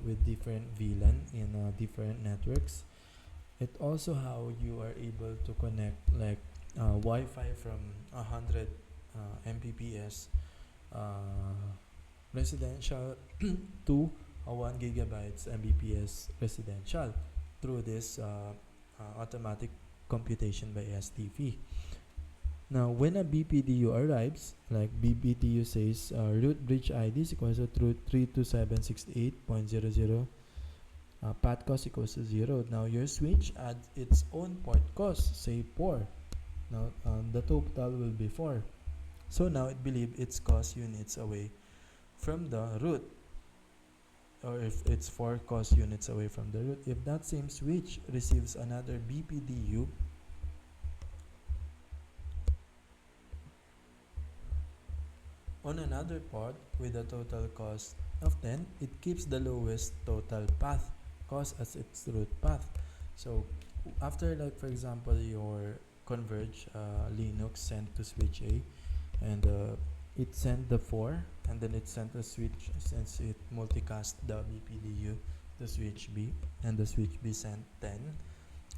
Speaker 1: with different VLAN in different networks. It also how you are able to connect like Wi-Fi from 100 Mbps residential to a 1 gigabytes Mbps residential through this automatic computation by STP. Now, when a BPDU arrives, like BPDU says root bridge ID is equals to root 32768.00, path cost equals to 0. Now, your switch adds its own port cost, say 4. Now, the total will be 4. So now it believes its cost units away from the root, or if it's 4 cost units away from the root. If that same switch receives another BPDU on another port with a total cost of 10, it keeps the lowest total path cost as its root path. So after, like for example, your Converge Linux sent to switch A, and it sent the 4, and then it sent a switch, since it multicast the BPDU to switch B, and the switch B sent 10,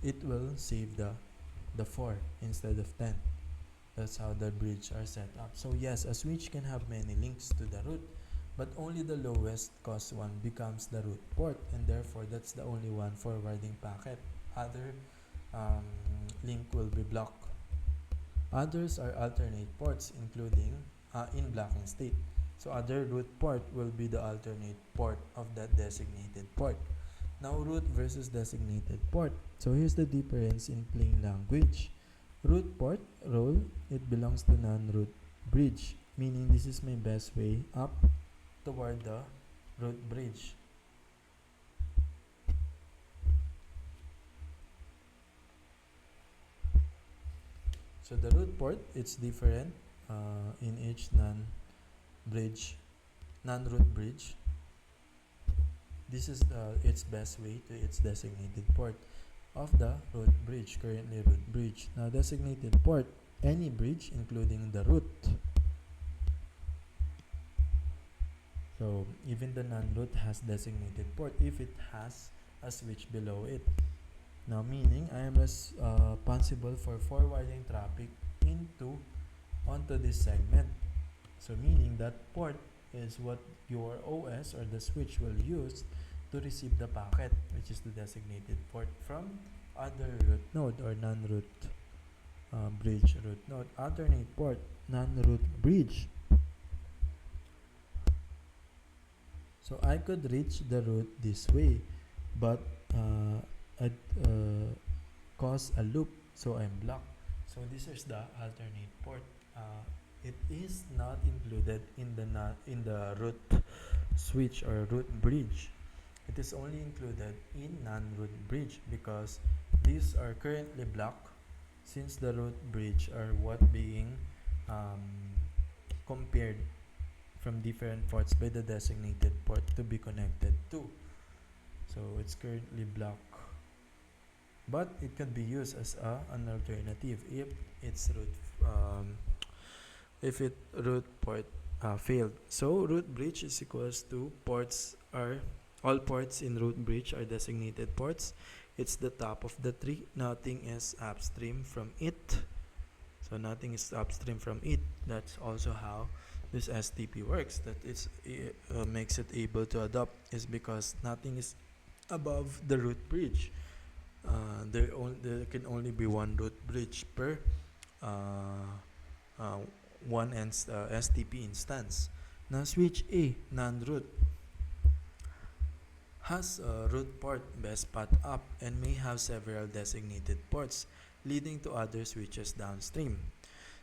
Speaker 1: it will save the 4 instead of 10. That's how the bridge are set up. So yes, a switch can have many links to the root, but only the lowest cost one becomes the root port, and therefore that's the only one forwarding packet. Other link will be blocked. Others are alternate ports, including in blocking state. So other root port will be the alternate port of that designated port. Now root versus designated port. So here's the difference in plain language. Root port role, it belongs to non-root bridge, meaning this is my best way up toward the root bridge. So the root port, it's different in each non-root bridge. This is its best way to its designated port of the root bridge, currently root bridge. Now designated port, any bridge including the root. So even the non-root has designated port if it has a switch below it. Now meaning I am responsible for forwarding traffic onto this segment. So meaning that port is what your OS or the switch will use to receive the packet, which is the designated port from other root node or non-root bridge root node. Alternate port, non-root bridge. So I could reach the root this way, but it cause a loop, so I'm blocked. So this is the alternate port. It is not included in the root switch or root bridge. It is only included in non-root bridge because these are currently blocked, since the root bridge are what being compared from different ports by the designated port to be connected to. So it's currently blocked, but it can be used as an alternative if its root port failed. So root bridge is equals to ports are all ports in root bridge are designated ports. It's the top of the tree. Nothing is upstream from it. So nothing is upstream from it. That's also how this STP works. That it's makes it able to adopt is because nothing is above the root bridge. There can only be one root bridge per uh, uh, STP instance. Now switch A, non-root, has a root port best path up and may have several designated ports leading to other switches downstream.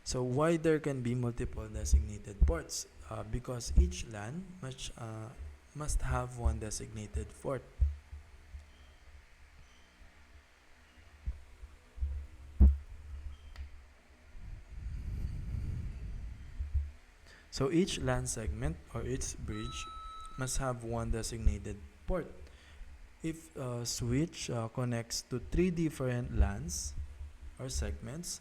Speaker 1: So why there can be multiple designated ports? Because each LAN must have one designated port. So each LAN segment or each bridge must have one designated port. If a switch connects to 3 different LANs or segments,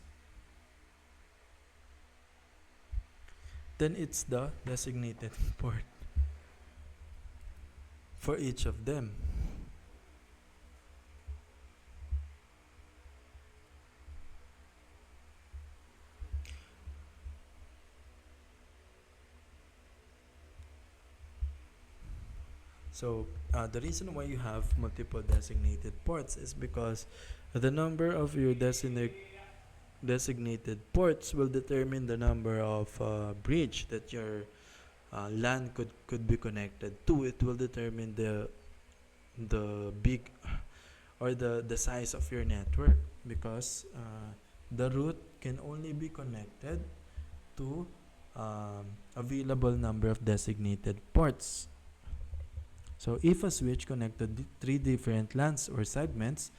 Speaker 1: then it's the designated port for each of them. So the reason why you have multiple designated ports is because the number of your designated ports will determine the number of bridge that your LAN could be connected to. It will determine the big or the size of your network because the root can only be connected to available number of designated ports. So if a switch connected 3 different LANs or segments,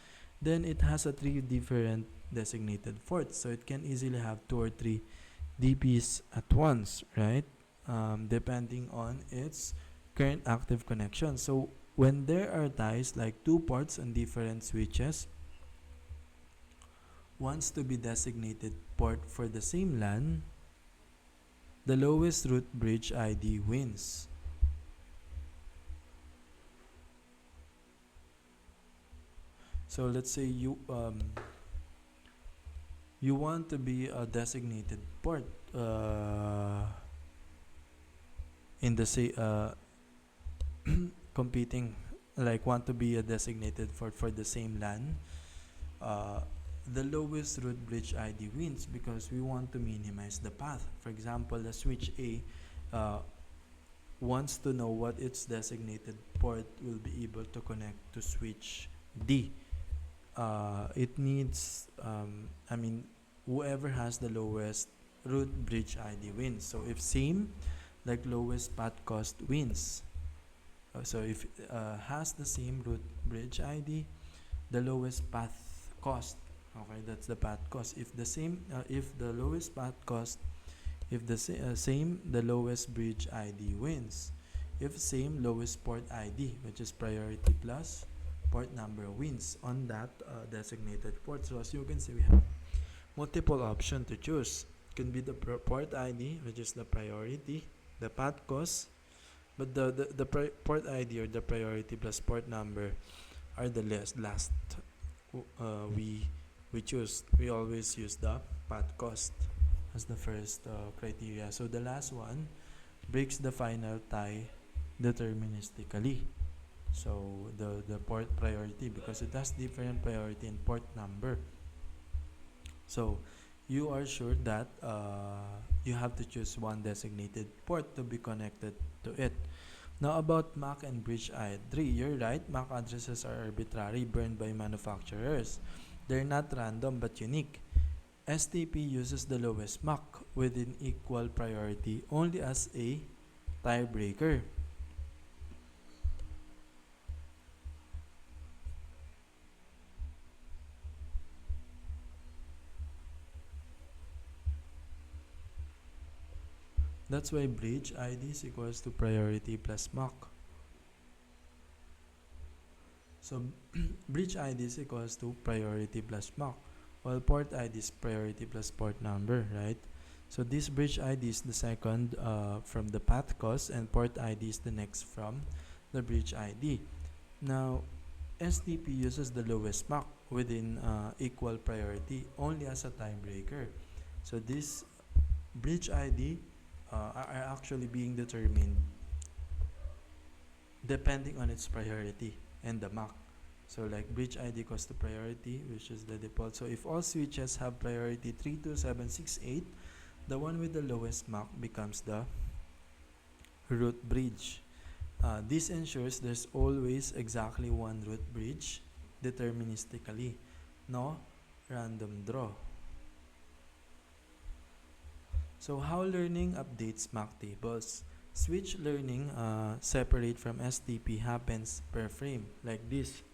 Speaker 1: then it has a 3 different designated ports. So it can easily have 2 or 3 DPs at once, right? Depending on its current active connection. So when there are ties like 2 ports on different switches, wants to be designated port for the same LAN, the lowest root bridge ID wins. So let's say you want to be a designated port in the competing, like want to be a designated for the same LAN. The lowest root bridge ID wins because we want to minimize the path. For example, the switch A wants to know what its designated port will be able to connect to switch D. It needs, whoever has the lowest root bridge ID wins. So if same, like lowest path cost wins. So if has the same root bridge ID, the lowest path cost. Okay, that's the path cost. If the same, if the lowest path cost, if the same, the lowest bridge ID wins. If same, lowest port ID, which is priority plus port number wins on that designated port. So as you can see, we have multiple options to choose. It can be the port ID, which is the priority, the path cost, but the port ID or the priority plus port number are the last we choose. We always use the path cost as the first criteria. So the last one breaks the final tie deterministically. So the port priority, because it has different priority and port number. So you are sure that you have to choose one designated port to be connected to it. Now about MAC and bridge ID, you're right, MAC addresses are arbitrary, burned by manufacturers. They're not random but unique. STP uses the lowest MAC within equal priority only as a tiebreaker. That's why bridge ID is equals to priority plus MAC. So bridge ID is equals to priority plus MAC, while port ID is priority plus port number, right? So this bridge ID is the second from the path cost, and port ID is the next from the bridge ID. Now, STP uses the lowest MAC within equal priority only as a tiebreaker. So this bridge ID are actually being determined depending on its priority and the MAC. So like bridge ID equals to priority, which is the default. So if all switches have priority 32768, the one with the lowest MAC becomes the root bridge. This ensures there's always exactly one root bridge deterministically, no random draw. So how learning updates MAC tables? Switch learning separate from STP happens per frame like this.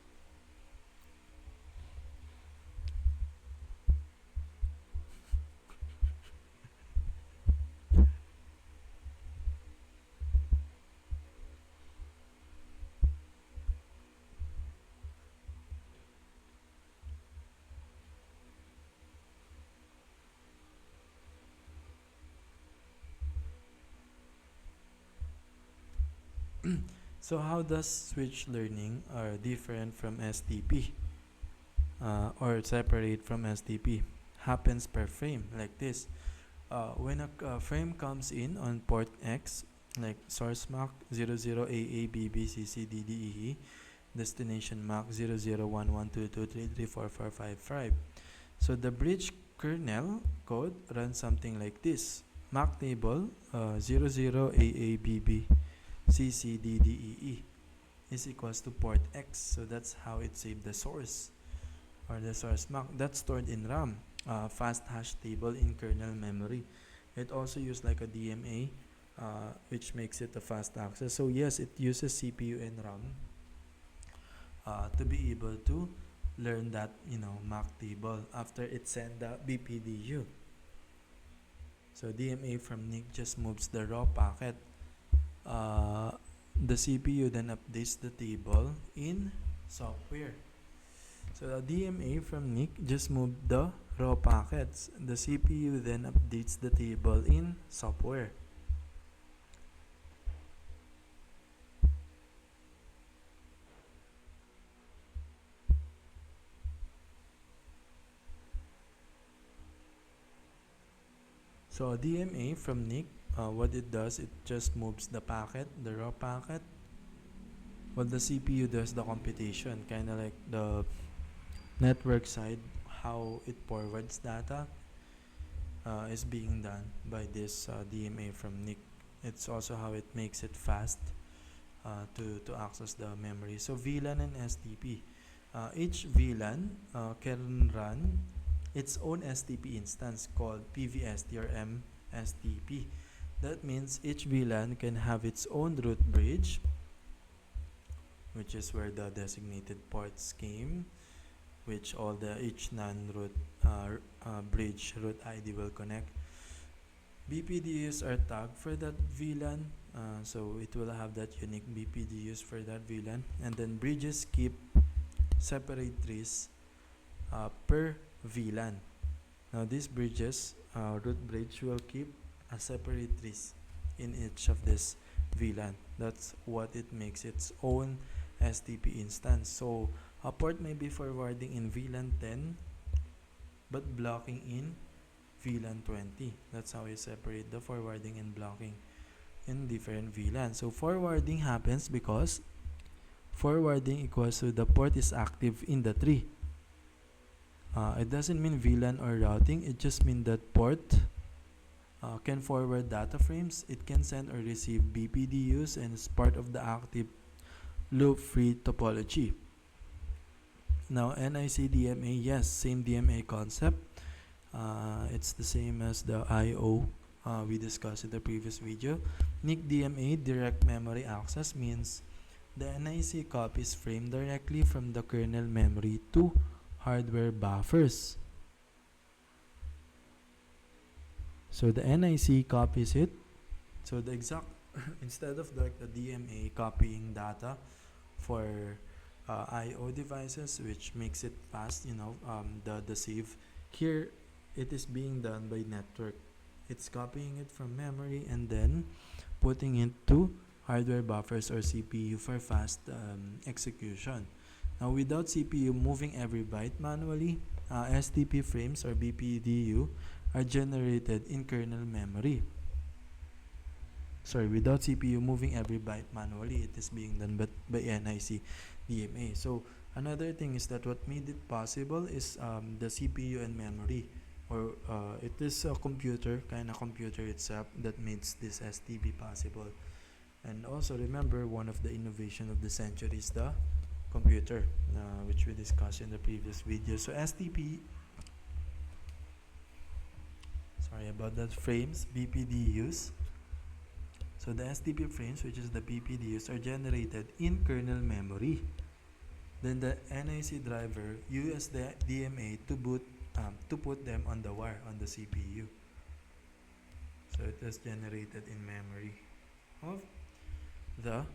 Speaker 1: So how does switch learning are different from STP or separate from STP? Happens per frame like this. When a frame comes in on port X, like source MAC 00AABBCCDDEE, destination MAC 001122334455. So the bridge kernel code runs something like this. MAC table 00AABBCCDDEE is equals to port X. So that's how it saved the source or the source MAC. That's stored in RAM. Fast hash table in kernel memory. It also used like a DMA, which makes it a fast access. So yes, it uses CPU and RAM to be able to learn that MAC table after it sent the BPDU. So DMA from NIC just moves the raw packet. The CPU then updates the table in software. So the DMA from NIC just moved the raw packets. The CPU then updates the table in software. So DMA from NIC, what it does, it just moves the packet, the raw packet, while the CPU does the computation, kind of like the network side, how it forwards data is being done by this DMA from NIC. It's also how it makes it fast to access the memory. So VLAN and STP. Each VLAN can run its own STP instance called PVST or MSTP. That means each VLAN can have its own root bridge, which is where the designated ports came, which all the each non-root bridge root ID will connect. BPDUs are tagged for that VLAN, so it will have that unique BPDUs for that VLAN, and then bridges keep separate trees per VLAN. Now these bridges, root bridge will keep a separate trees in each of this VLAN. That's what it makes its own STP instance. So a port may be forwarding in VLAN 10 but blocking in VLAN 20. That's how you separate the forwarding and blocking in different VLAN. So forwarding happens because forwarding equals to the port is active in the tree. It doesn't mean VLAN or routing, it just means that port can forward data frames, it can send or receive BPDUs, and is part of the active loop-free topology. Now NIC DMA, yes, same DMA concept. It's the same as the IO we discussed in the previous video. NIC DMA, direct memory access, means the NIC copies frame directly from the kernel memory to hardware buffers. So the NIC copies it. So the exact instead of like the DMA copying data for IO devices, which makes it fast, the save, here it is being done by network It's copying it from memory and then putting it to hardware buffers or CPU for fast execution. Now, without CPU moving every byte manually, STP frames or BPDU are generated in kernel memory. Sorry, without CPU moving every byte manually, it is being done by NIC DMA. So another thing is that what made it possible is the CPU and memory, or it is a kind of computer itself that makes this STP possible. And also remember, one of the innovation of the century is the computer, which we discussed in the previous video. So STP, sorry about that, frames, BPDUs. So the STP frames, which is the BPDUs, are generated in kernel memory. Then the NIC driver uses the DMA to put them on the wire on the CPU. So it is generated in memory of the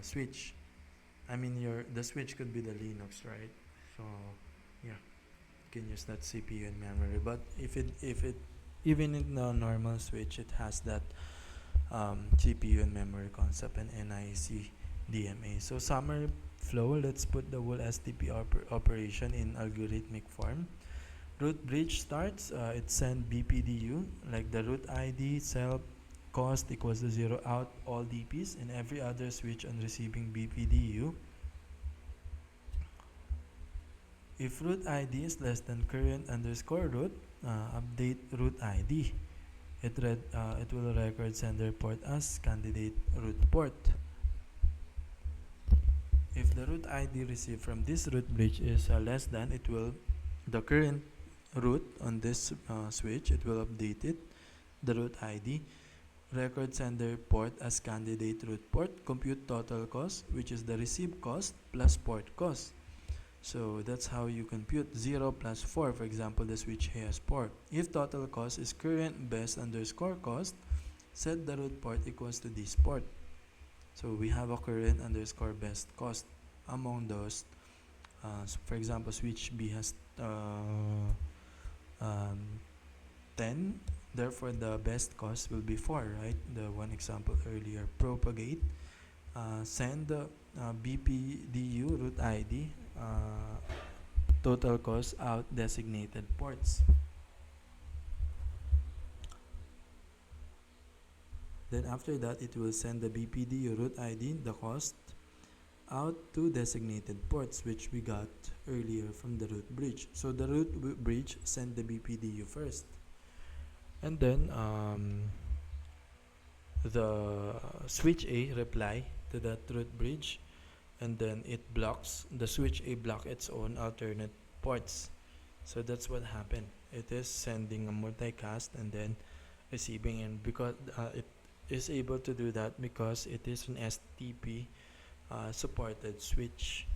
Speaker 1: switch. I mean, the switch could be the Linux, right? So yeah, you can use that CPU and memory. But if it even in the normal switch, it has that CPU and memory concept and NIC DMA. So summary flow, let's put the whole STP operation in algorithmic form. Root bridge starts, it send BPDU, like the root ID, self, cost equals to 0, out all DPs, and every other switch on receiving BPDU. If root ID is less than current underscore root, update root ID. It will record sender port as candidate root port. If the root ID received from this root bridge is less than, the current root on this switch, it will update it, the root ID, record sender port as candidate root port, compute total cost, which is the receive cost plus port cost. So that's how you compute 0 plus 4. For example, the switch has port. If total cost is current best underscore cost, set the root port equals to this port. So we have a current underscore best cost among those. So for example, switch B has 10. Therefore, the best cost will be 4, right? The one example earlier. Propagate. Send the BPDU root ID total cost out designated ports. Then after that, it will send the BPDU root ID, the cost, out to designated ports, which we got earlier from the root bridge. So the root bridge send the BPDU first, and then the switch A reply to that root bridge, and then the switch A block its own alternate ports. So that's what happened. It is sending a multicast and then receiving, and because it is able to do that because it is an STP supported switch.